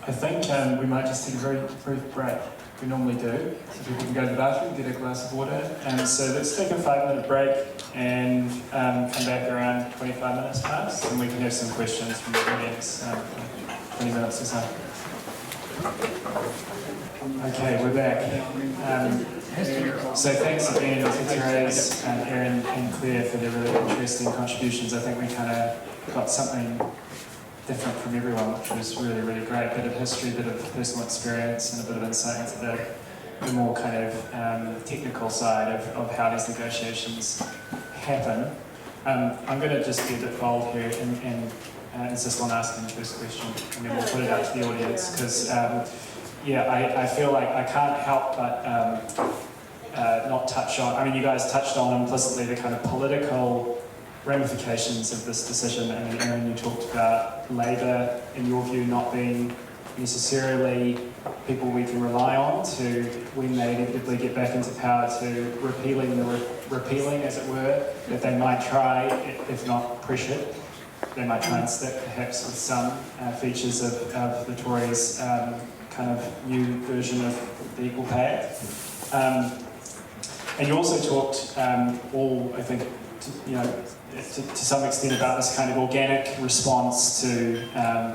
I think we might just take a very brief break. We normally do, so people can go to the bathroom, get a glass of water. And so let's take a 5-minute break and come back around 25 minutes past, and we can have some questions from the audience. 20 minutes or so. Okay, we're back. So thanks again to Therese, Erin and Claire for their really interesting contributions. I think we kind of got something different from everyone, which was really, really great. A bit of history, a bit of personal experience, and a bit of insight into the more kind of technical side of how these negotiations happen. I'm going to just be a bit bold here and insist on asking the first question, and then we'll put it out to the audience, because I feel like I can't help but not touch on, I mean, you guys touched on implicitly the kind of political ramifications of this decision. I mean, Erin, you talked about Labour, in your view, not being necessarily people we can rely on to, when they inevitably get back into power, to repealing, as it were, that they might try, if not pressured. They might try and stick perhaps with some features of the Tories' kind of new version of the Equal Pay Act. And you also talked I think, to some extent about this kind of organic response to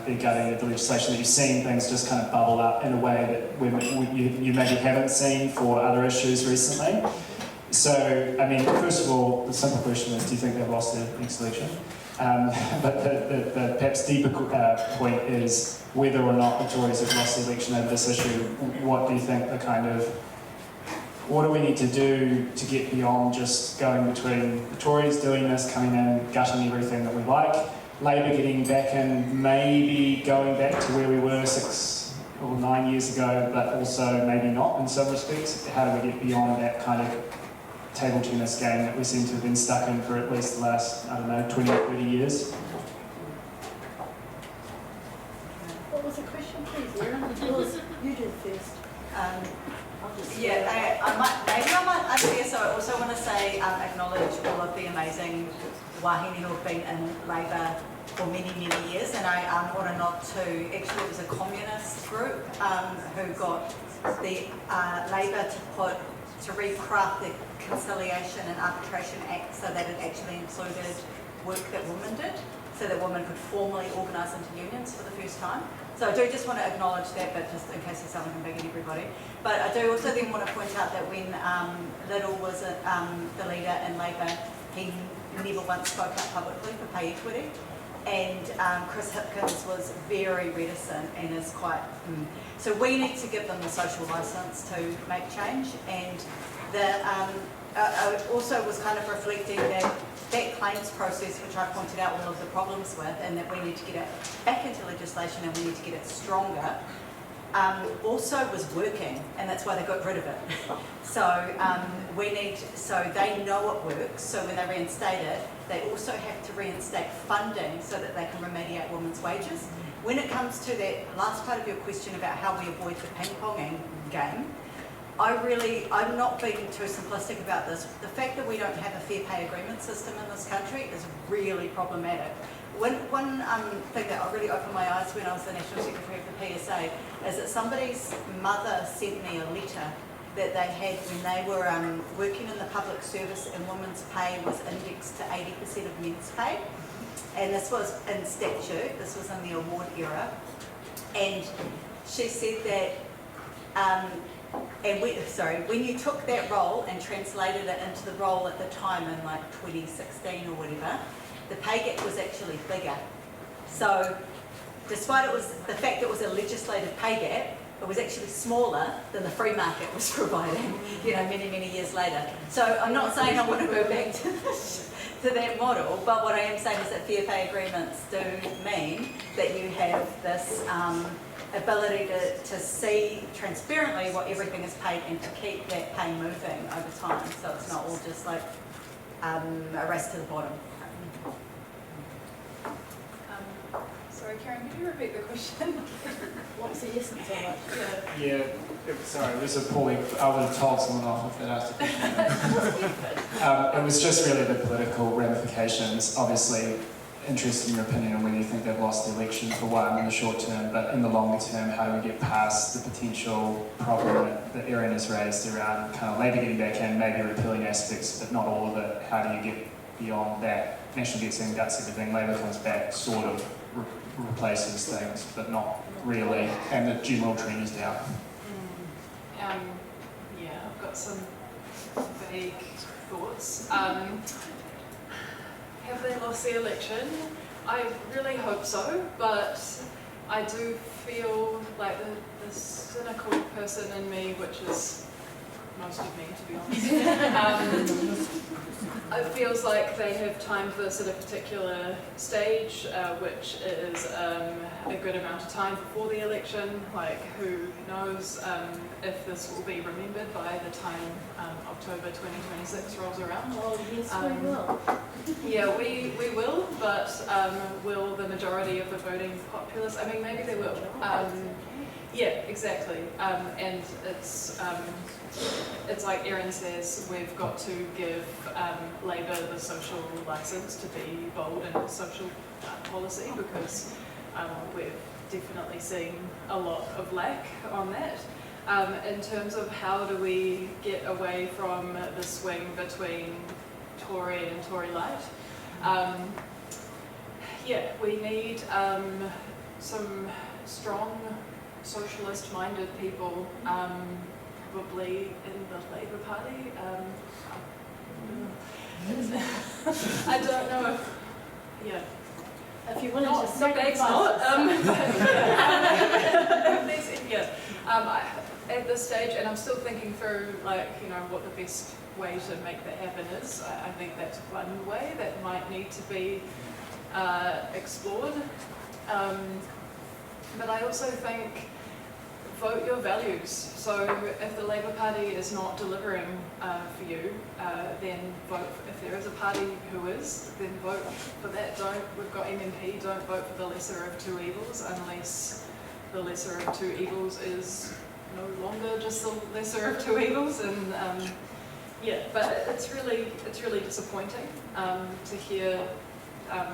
the gutting of the legislation, that you've seen things just kind of bubble up in a way that you maybe haven't seen for other issues recently. So, I mean, first of all, the simple question is, do you think they've lost their next election? But the perhaps deeper point is whether or not the Tories have lost the election over this issue. What do you think the kind of what do we need to do to get beyond just going between the Tories doing this, coming in, gutting everything that we like, Labour getting back in, maybe going back to where we were 6 or 9 years ago, but also maybe not in some respects. How do we get beyond that kind of table tennis game that we seem to have been stuck in for at least the last, I don't know, 20 or 30 years? What was the question, please, Erin? You do first. Yeah, I might answer. So I also want to say, acknowledge all of the amazing wahine who have been in Labour for many, many years, and I want to nod to, actually it was a communist group who got the Labour to recraft the Conciliation and Arbitration Act so that it actually included work that women did, so that women could formally organise into unions for the first time. So I do just want to acknowledge that, but just in case there's something big in everybody. But I do also then want to point out that when Little was the leader in Labour, he never once spoke up publicly for pay equity. And Chris Hipkins was very reticent and is quite... So we need to give them the social licence to make change. And I also was kind of reflecting that claims process, which I pointed out all of the problems with, and that we need to get it back into legislation and we need to get it stronger, also was working, and that's why they got rid of it. So so they know it works, so when they reinstate it, they also have to reinstate funding so that they can remediate women's wages. When it comes to that last part of your question about how we avoid the ping-ponging game, I'm not being too simplistic about this. The fact that we don't have a fair pay agreement system in this country is really problematic. One thing that really opened my eyes when I was the National Secretary of the PSA is that somebody's mother sent me a letter that they had when they were working in the public service, and women's pay was indexed to 80% of men's pay. And this was in statute, this was in the award era. And she said that when you took that role and translated it into the role at the time in like 2016 or whatever, the pay gap was actually bigger. So despite the fact that it was a legislative pay gap, it was actually smaller than the free market was providing, many, many years later. So I'm not saying I want to go back to that model, but what I am saying is that fair pay agreements do mean that you have this ability to see transparently what everything is paid and to keep that pay moving over time, so it's not all just like a race to the bottom. Sorry, Karen, could you repeat the question? What's the essence of it? Yeah, sorry, it was a poorly... I would have told someone off if they'd asked a question. It was just really the political ramifications. Obviously, interested in your opinion on whether you think they've lost the election for one in the short term, but in the longer term, how do we get past the potential problem that Erin has raised around kind of Labour getting back in, maybe repealing aspects, but not all of it? How do you get beyond that? National gets in, guts everything, Labour comes back, sort of replaces things, but not really, and the general trend is down. Yeah, I've got some vague thoughts. Have they lost the election? I really hope so, but I do feel like the cynical person in me, which is most of me, to be honest, it feels like they have timed this at a particular stage, which is a good amount of time before the election. Like, who knows if this will be remembered by the time October 2026 rolls around. Oh, yes, we will. Yeah, we will, but will the majority of the voting populace? I mean, maybe they will. Yeah, exactly. And it's like Erin says, we've got to give Labour the social licence to be bold in social policy, because we've definitely seen a lot of lack on that. In terms of how do we get away from the swing between Tory and Tory light, yeah, we need some strong socialist-minded people, probably in the Labour Party. I don't know if, yeah. If you wanted Not to the bag's sacrifice not. Yeah. At this stage, and I'm still thinking through, like, you know, what the best way to make that happen is. I think that's one way that might need to be explored. But I also think vote your values. So if the Labour Party is not delivering for you, then vote. If there is a party who is, then vote for that. We've got MMP, don't vote for the lesser of two evils unless the lesser of two evils is no longer just the lesser of two evils. And yeah, but it's really disappointing to hear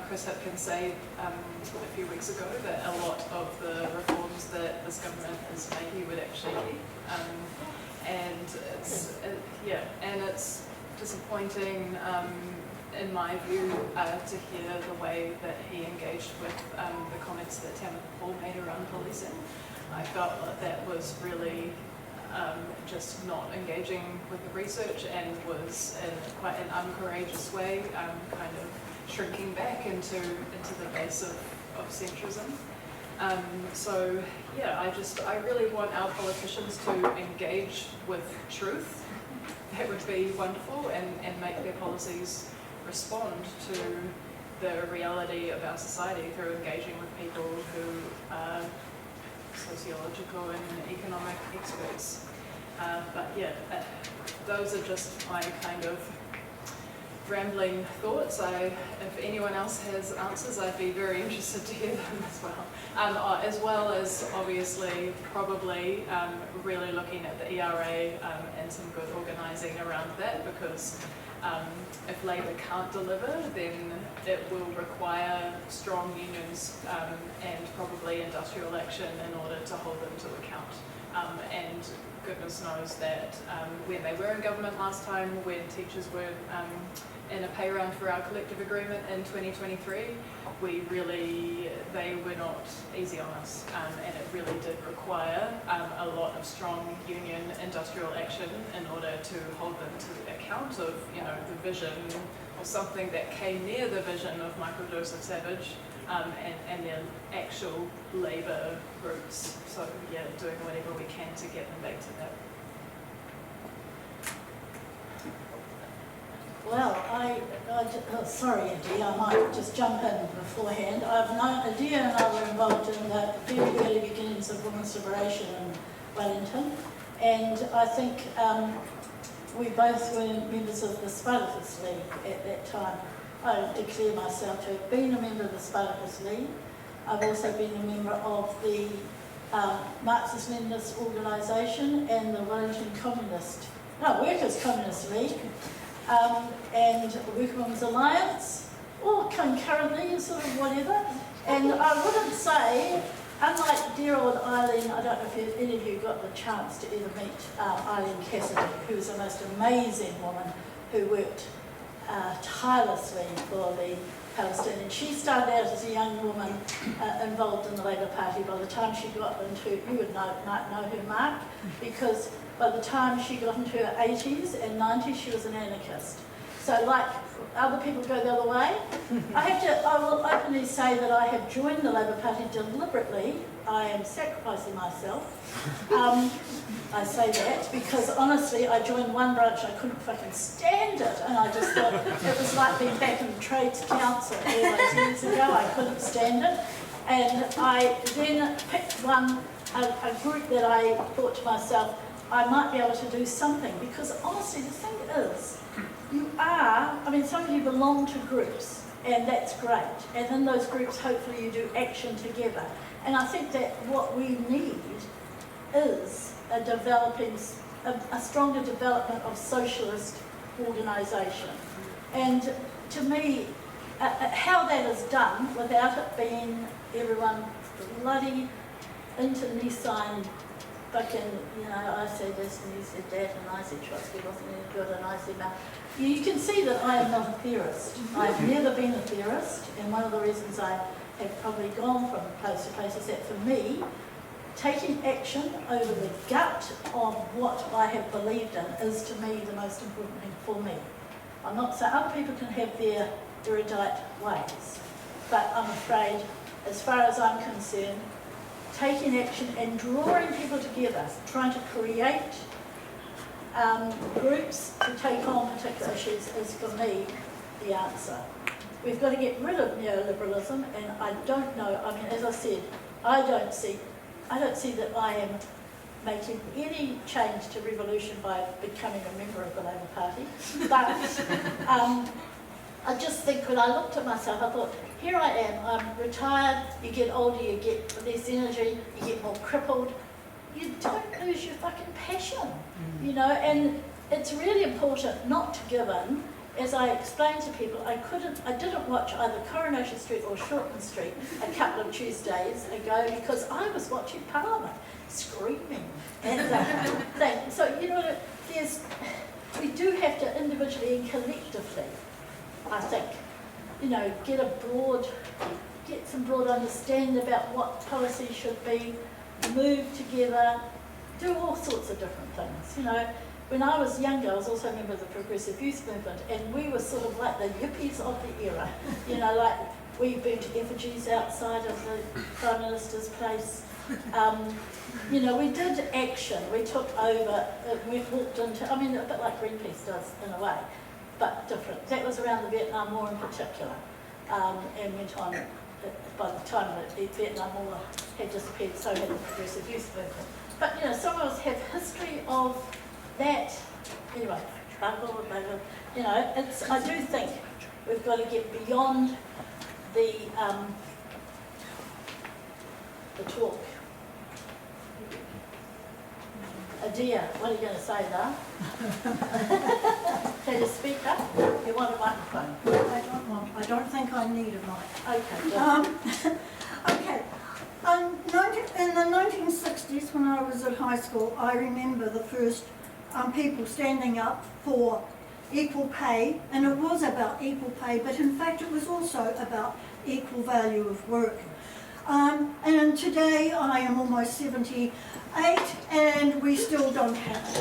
Chris Hipkins say a few weeks ago that a lot of the reforms that this government is making would actually keep. And it's disappointing in my view to hear the way that he engaged with the comments that Tamara Paul made around policing. I felt like that was really just not engaging with the research and was in quite an uncourageous way, kind of shrinking back into the base of centrism. So yeah, I really want our politicians to engage with truth. That would be wonderful, and make their policies respond to the reality of our society through engaging with people who are sociological and economic experts. But yeah, those are just my kind of rambling thoughts. If anyone else has answers, I'd be very interested to hear them as well as obviously probably really looking at the ERA and some good organising around that, because if Labour can't deliver, then it will require strong unions and probably industrial action in order to hold them to account. And goodness knows that when they were in government last time, when teachers were in a pay round for our collective agreement in 2023, they were not easy on us, and it really did require a lot of strong union industrial action in order to hold them to account of, you know, the vision or something that came near the vision of Michael Joseph Savage and their actual labour roots. So yeah, doing whatever we can to get them back to that. Well, sorry, Eddie, I might just jump in beforehand. I've known Eddie and I were involved in the very early beginnings of women's liberation in Wellington, and I think we both were members of the Spartacus League at that time. I declare myself to have been a member of the Spartacus League. I've also been a member of the Marxist-Leninist organisation and the Wellington Workers' Communist League, and Workmen's Alliance, all concurrently, sort of whatever. And I wouldn't say, unlike dear old Eileen, I don't know if any of you got the chance to ever meet Eileen Cassidy, who was the most amazing woman who worked tirelessly for the Palestinians. She started out as a young woman involved in the Labour Party. By the time she got into, you would might know her, Mark, because by the time she got into her 80s and 90s, she was an anarchist. So like other people go the other way. I will openly say that I have joined the Labour Party deliberately. I am sacrificing myself. I say that because honestly, I joined one branch, I couldn't fucking stand it, and I just thought it was like being back in the Trades Council all those years ago. I couldn't stand it. And I then picked a group that I thought to myself, I might be able to do something, because honestly the thing is, some of you belong to groups, and that's great, and in those groups hopefully you do action together, and I think that what we need is a stronger development of socialist organisation. And to me, how that is done without it being everyone bloody into Nissan fucking, I said this and you said that, and I said Trotsky wasn't any good, and I said no. You can see that I am not a theorist. I've never been a theorist, and one of the reasons I have probably gone from place to place is that for me, taking action over the gut of what I have believed in is to me the most important thing for me. I'm not saying other people can have their erudite ways, but I'm afraid, as far as I'm concerned, taking action and drawing people together, trying to create groups to take on particular issues is, for me, the answer. We've got to get rid of neoliberalism, and I don't know, I mean, as I said, I don't see that I am making any change to revolution by becoming a member of the Labour Party, but I just think when I looked at myself, I thought, here I am, I'm retired, you get older, you get less energy, you get more crippled, you don't lose your fucking passion, you know, and it's really important not to give in. As I explained to people, I didn't watch either Coronation Street or Shortman Street a couple of Tuesdays ago because I was watching Parliament, screaming. And so, you know, we do have to individually and collectively, I think, you know, get some broad understanding about what policy should be, move together, do all sorts of different things, you know. When I was younger, I was also a member of the Progressive Youth Movement, and we were sort of like the yippies of the era. You know, like we burnt effigies outside of the Prime Minister's place. You know, we did action. We took over, we walked into, I mean, a bit like Greenpeace does in a way, but different. That was around the Vietnam War in particular, and went on. By the time that the Vietnam War had disappeared, so had the Progressive Youth Movement. But, you know, some of us have history of that, anyway, you know, I do think we've got to get beyond the talk. Adia, what are you going to say there? Can you speak up? You want a microphone? I don't think I need a mic. Okay. Okay. In the 1960s, when I was at high school, I remember the first people standing up for equal pay, and it was about equal pay, but in fact it was also about equal value of work. And today I am almost 78 and we still don't have it.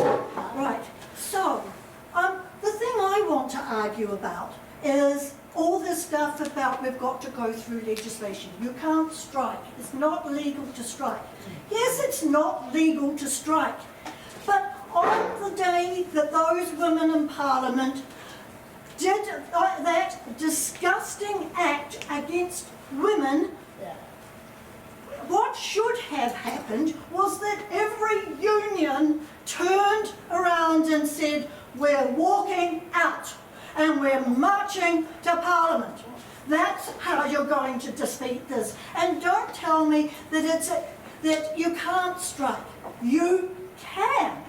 Right, so the thing I want to argue about is all this stuff about we've got to go through legislation. You can't strike, it's not legal to strike. Yes, it's not legal to strike, but on the day that those women in Parliament did that disgusting act against women, what should have happened was that every union turned around and said, we're walking out and we're marching to Parliament. That's how you're going to defeat this. And don't tell me that that you can't strike. You can.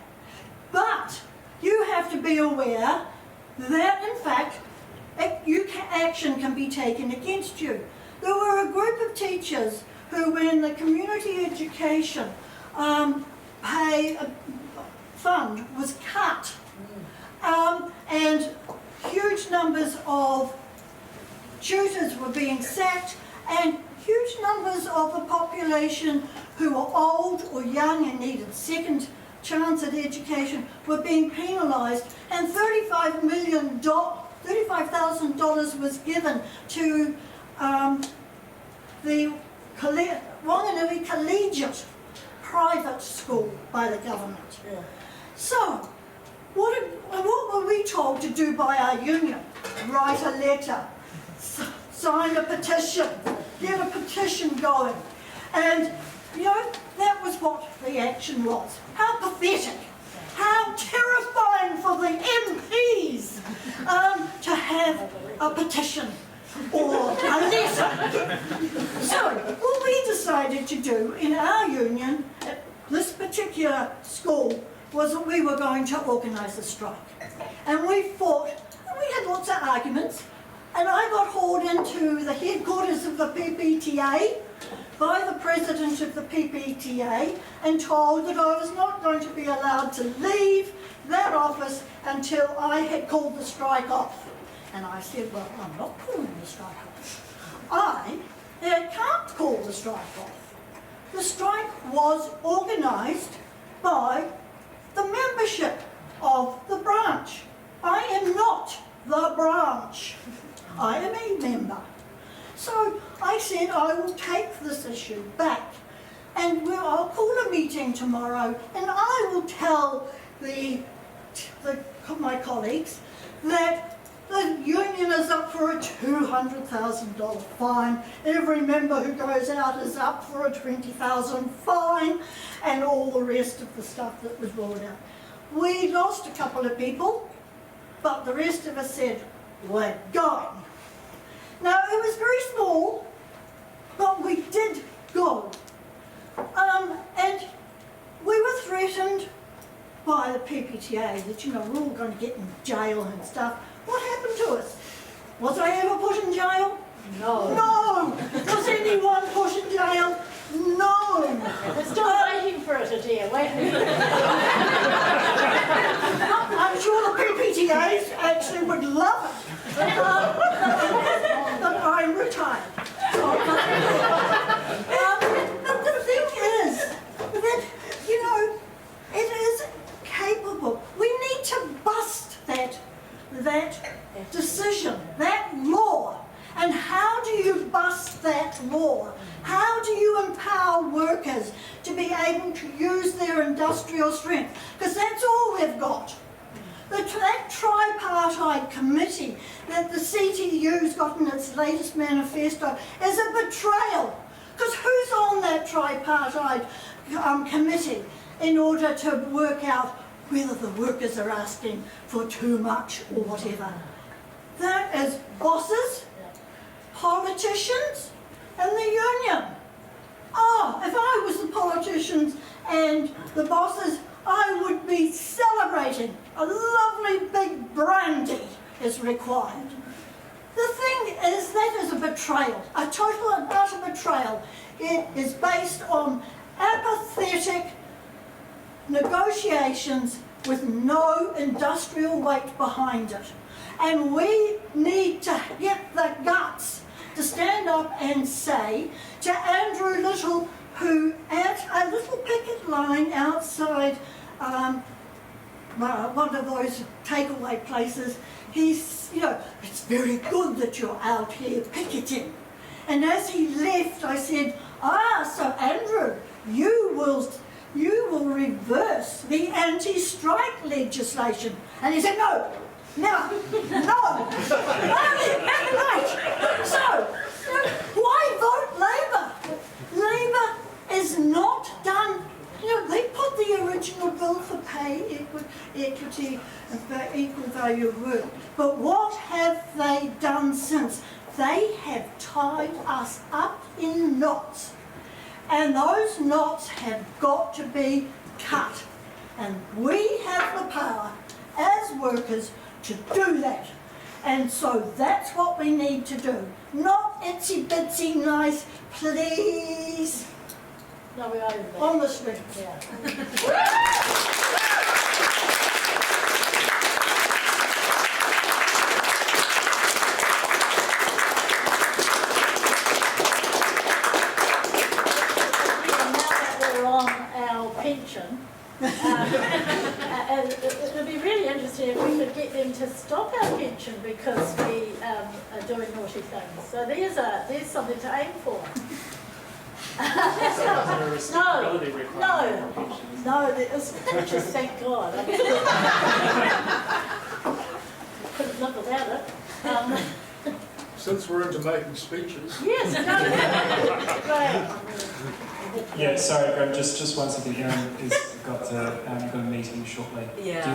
But you have to be aware that, in fact, action can be taken against you. There were a group of teachers who, when the community education fund was cut, and huge numbers of tutors were being sacked, and huge numbers of the population who were old or young and needed second chance at education were being penalised, and $35,000 was given to the Wellington Collegiate private school by the government. Yeah. So, what were we told to do by our union? Write a letter, sign a petition, get a petition going. And, you know, that was what the action was. How pathetic, how terrifying for the MPs to have a petition or a letter. So, what we decided to do in our union at this particular school was that we were going to organise a strike. And we fought, and we had lots of arguments, and I got hauled into the headquarters of the PPTA by the president of the PPTA and told that I was not going to be allowed to leave that office until I had called the strike off. And I said, well, I'm not calling the strike off. I can't call the strike off. The strike was organised by the membership of the branch. I am not the branch. I am a member. So I said I will take this issue back. And tomorrow, and I will tell my colleagues that the union is up for a $200,000 fine. Every member who goes out is up for a $20,000 fine, and all the rest of the stuff that was rolled out. We lost a couple of people, but the rest of us said, we're going. Now, it was very small, but we did go. And we were threatened by the PPTA that, you know, we're all going to get in jail and stuff. What happened to us? Was I ever put in jail? No. No! Was anyone put in jail? No! We're still waiting for it, dear. I'm sure the PPTAs actually would love it. But I'm retired. But the thing is that, you know, it is capable. We need to bust that decision, that law. And how do you bust that law? How do you empower workers to be able to use their industrial strength? Because that's all we've got. That tripartite committee that the CTU's got in its latest manifesto is a betrayal. Because who's on that tripartite committee in order to work out whether the workers are asking for too much or whatever? That is bosses, politicians, and the union. Oh, if I was the politicians and the bosses, I would be celebrating. A lovely big brandy is required. The thing is, that is a betrayal, a total and utter betrayal. It is based on apathetic negotiations with no industrial weight behind it. And we need to get the guts to stand up and say to Andrew Little, who at a little picket line outside one of those takeaway places, he's, you know, it's very good that you're out here picketing. And as he left, I said, so Andrew, you will reverse the anti-strike legislation. And he said, no. Right. So, why vote Labour? Labour is not done. You know, they put the original bill for pay, equity, and equal value of work. But what have they done since? They have tied us up in knots. And those knots have got to be cut. And we have the power as workers to do that. And so that's what we need to do. Not itsy bitsy nice, please. No, we're over there. On the street. Yeah. Pension. It would be really interesting if we could get them to stop our pension because we are doing naughty things. So there's something to aim for. No, there isn't. Just thank God. I mean, couldn't live without it. Since we're into making speeches. Yes, no, right. Yeah, sorry, Graham, just one second. Erin has got a meeting shortly. Yeah, do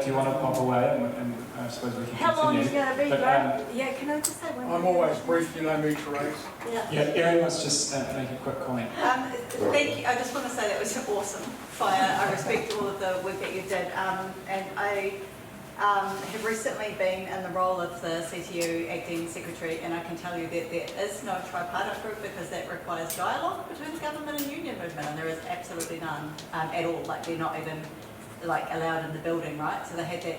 you want to pop away and I suppose we can How long is it continue. going to be, But, Graham? Yeah, can I just say one I'm thing? always brief, you know me, Therese. yeah, Erin wants just make a quick comment. Thank you. I just want to say that was awesome fire. I respect all of the work that you did, and I have recently been in the role of the CTU acting secretary, and I can tell you that there is no tripartite group because that requires dialogue between the government and union movement, and there is absolutely none at all. Like they're not even like allowed in the building, right? So they had that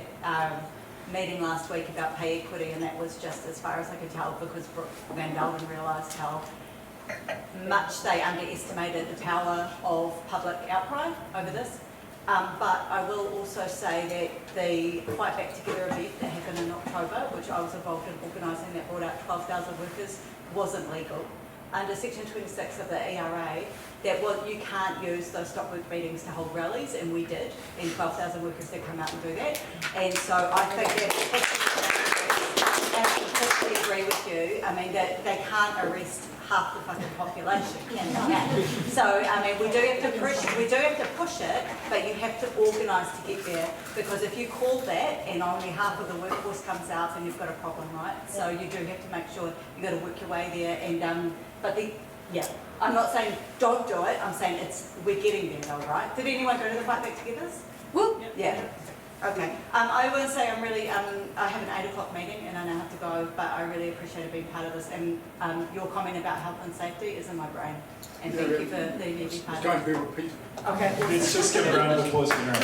meeting last week about pay equity, and that was just as far as I could tell because Brooke Van Delden realised how much they underestimated the power of public outcry over this. But I will also say that the Fight Back Together event that happened in October, which I was involved in organising, that brought out 12,000 workers, wasn't legal. under Section 26 of the ERA, that you can't use those stop work meetings to hold rallies, and we did, and 12,000 workers did come out and do that. And so I think and I completely agree with you. I mean, that they can't arrest half the fucking population, can they? So I mean, we do have to push it, but you have to organise to get there, because if you call that and only half of the workforce comes out, then you've got a problem, right? So you do have to make sure you've got to work your way there. And I'm not saying don't do it. I'm saying we're getting there though, right? Did anyone go to the Fight Back Togethers? Woo! Yeah. Okay. I want to say I have an 8 o'clock meeting and I now have to go, but I really appreciated being part of this. And your comment about health and safety is in my brain. And thank you for letting me be part of it. It's going to be repeated. Okay. Let's just give a round of applause for Mary.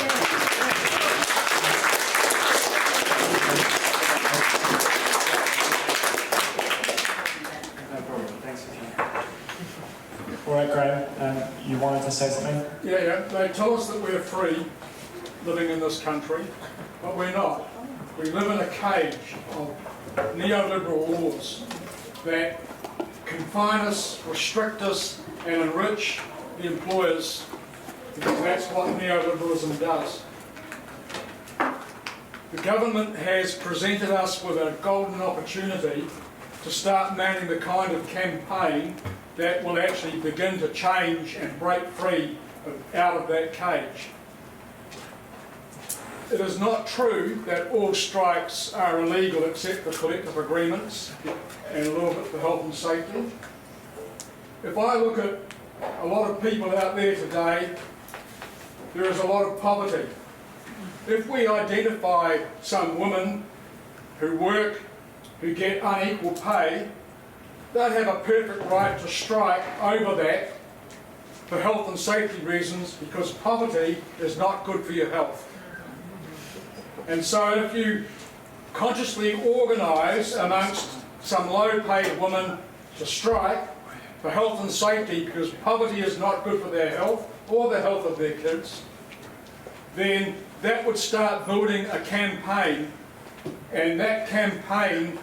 No problem. Thanks for coming. All right, Graham, you wanted to say something? Yeah. They tell us that we're free living in this country, but we're not. We live in a cage of neoliberal laws that confine us, restrict us, and enrich the employers, because that's what neoliberalism does. The government has presented us with a golden opportunity to start mounting the kind of campaign that will actually begin to change and break free out of that cage. It is not true that all strikes are illegal except for collective agreements and a little bit for health and safety. If I look at a lot of people out there today, there is a lot of poverty. If we identify some women who work, who get unequal pay, they'd have a perfect right to strike over that for health and safety reasons, because poverty is not good for your health. And so if you consciously organise amongst some low-paid women to strike for health and safety because poverty is not good for their health or the health of their kids, then that would start building a campaign, and that campaign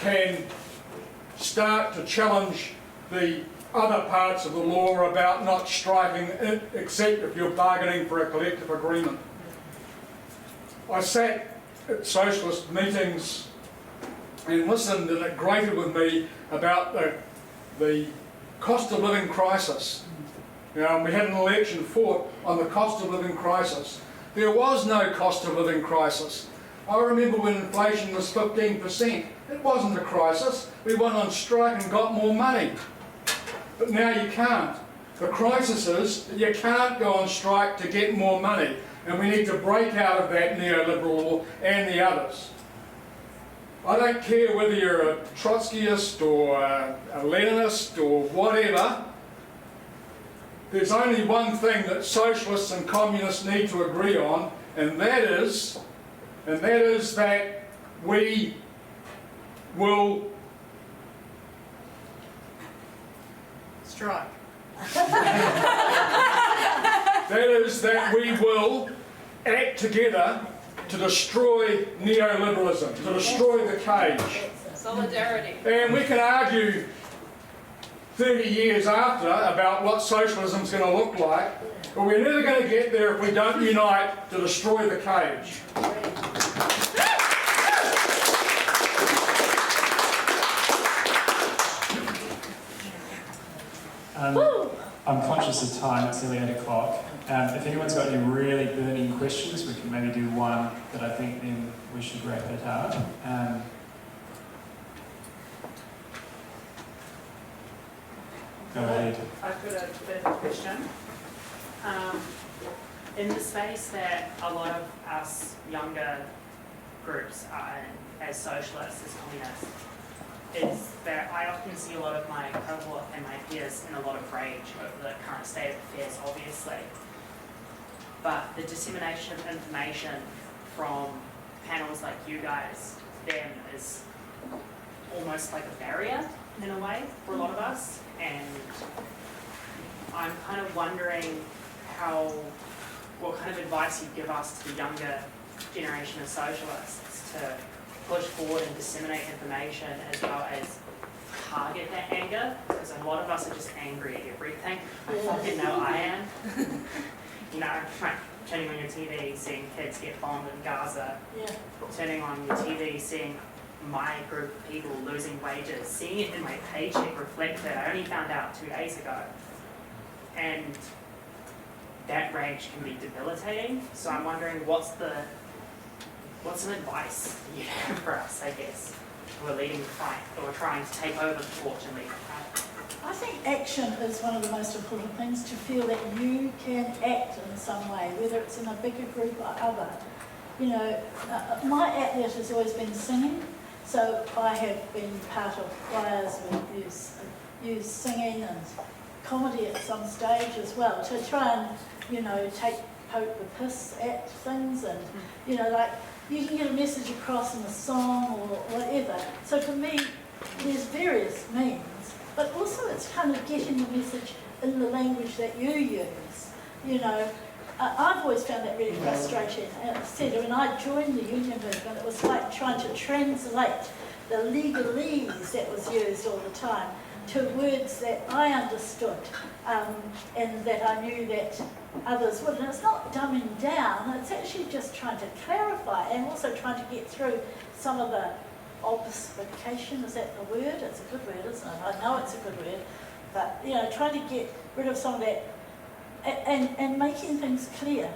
can start to challenge the other parts of the law about not striking except if you're bargaining for a collective agreement. I sat at socialist meetings and listened, and it grated with me about the cost of living crisis. You know, we had an election fought on the cost of living crisis. There was no cost of living crisis. I remember when inflation was 15%. It wasn't a crisis. We went on strike and got more money. But now you can't. The crisis is that you can't go on strike to get more money. And we need to break out of that neoliberal law and the others. I don't care whether you're a Trotskyist or a Leninist or whatever. There's only one thing that socialists and communists need to agree on, and that is that we will Strike. That is that we will act together to destroy neoliberalism, to destroy the cage. Solidarity. And we can argue 30 years after about what socialism is going to look like, but we're never going to get there if we don't unite to destroy the cage. I'm conscious of time, it's nearly 8 o'clock. If anyone's got any really burning questions, we can maybe do one, but I think then we should wrap it up. Go ahead. I've got a bit of a question. In the space that a lot of us younger groups are in, as socialists, as communists, is that I often see a lot of my cohort and my peers in a lot of rage over the current state of affairs, obviously. But the dissemination of information from panels like you guys, them, is almost like a barrier in a way for a lot of us. And I'm kind of wondering what kind of advice you'd give us to the younger generation of socialists to push forward and disseminate information, as well as target that anger, because a lot of us are just angry at everything. I Yeah. fucking know I am. You know, like turning on your TV, seeing kids get bombed in Gaza, Yeah. turning on your TV, seeing my group of people losing wages, seeing it in my paycheck reflected. I only found out 2 days ago. And that rage can be debilitating. So I'm wondering what's some advice you have for us, I guess, who are leading the fight or trying to take over the torch and lead the fight? I think action is one of the most important things, to feel that you can act in some way, whether it's in a bigger group or other. You know, my outlet has always been singing, so I have been part of choirs with use singing and comedy at some stage as well, to try and, you know, poke the piss at things, and, you know, like, you can get a message across in a song or whatever. So for me, there's various means, but also it's kind of getting the message in the language that you use. You know, I've always found that really frustrating. As I said, when I joined the union movement, it was like trying to translate the legalese that was used all the time to words that I understood, and that I knew that others would. And it's not dumbing down, it's actually just trying to clarify, and also trying to get through some of the obfuscation, is that the word? It's a good word, isn't it? I know it's a good word, but, you know, trying to get rid of some of that, and making things clear.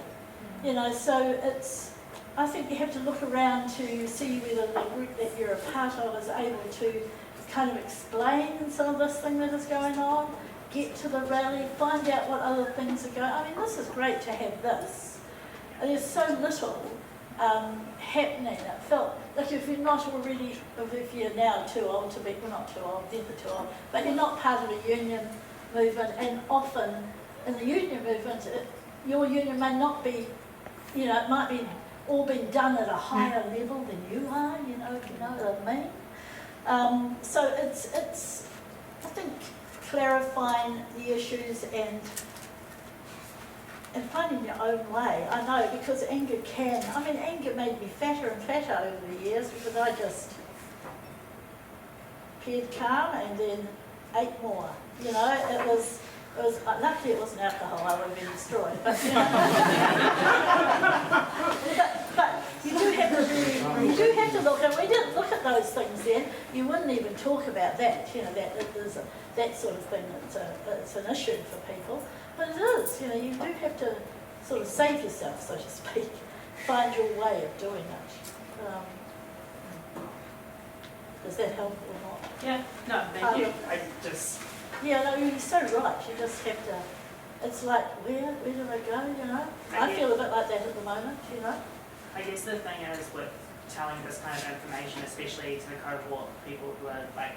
You know, so it's, I think you have to look around to see whether the group that you're a part of is able to kind of explain some of this thing that is going on, get to the rally, find out what other things are going on. I mean, this is great to have this. There's so little happening. It felt like if you're not already, if you're now too old to be, well, not too old, never too old, but you're not part of a union movement, and often in the union movement, your union may not be, you know, it might be all been done at a higher level than you are, you know, if you know what I mean. So it's, I think, clarifying the issues and finding your own way. I know, because anger anger made me fatter and fatter over the years, because I just appeared calm and then ate more. You know, it was luckily it wasn't alcohol, I would have been destroyed. But you know, but you do have to look, and we didn't look at those things then. You wouldn't even talk about that. You know, that there's that sort of thing that's an issue for people. But it is. You know, you do have to sort of save yourself, so to speak. Find your way of doing it. Does that help or not? Yeah, no, thank you. I just... Yeah, no, you're so right. You just have to, it's like, where do I go, you know? I feel a bit like that at the moment, you know? I guess the thing is with telling this kind of information, especially to the cohort of people who are like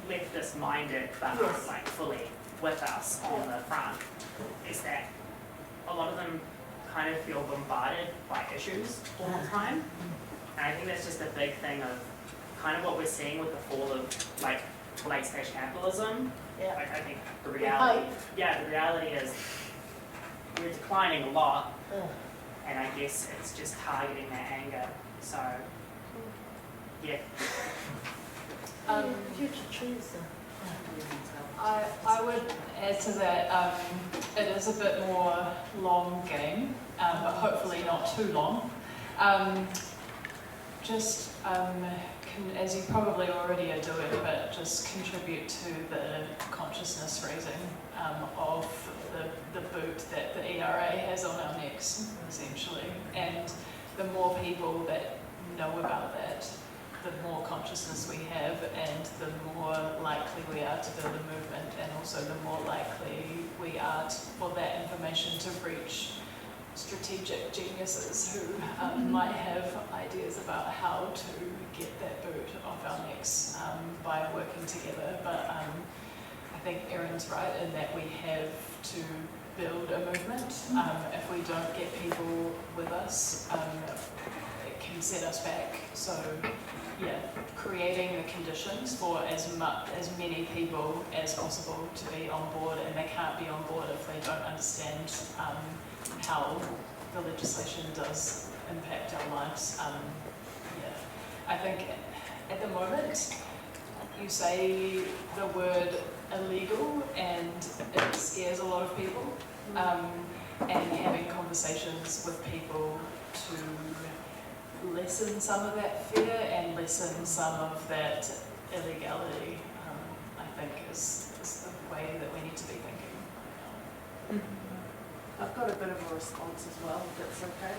leftist minded but aren't like fully with us on the front, is that a lot of them kind of feel bombarded by issues all the time. And I think that's just a big thing of kind of what we're seeing with the fall of like late stage capitalism. Yeah. Like, I think the reality is we're declining a lot, and I guess it's just targeting that anger. So, yeah. Future trees. I would add to that, it is a bit more long game, but hopefully not too long. As you probably already are doing, but just contribute to the consciousness raising of the boot that the ERA has on our necks, essentially. And the more people that know about that, the more consciousness we have, and the more likely we are to build a movement, and also the more likely we are for that information to reach strategic geniuses who might have ideas about how to get that boot off our necks by working together. But I think Erin's right in that we have to build a movement. If we don't get people with us, it can set us back. So yeah, creating the conditions for as many people as possible to be on board, and they can't be on board if they don't understand how the legislation does impact our lives. I think at the moment, you say the word illegal and it scares a lot of people. And having conversations with people to lessen some of that fear and lessen some of that illegality, I think is the way that we need to be thinking. I've got a bit of a response as well, if that's okay.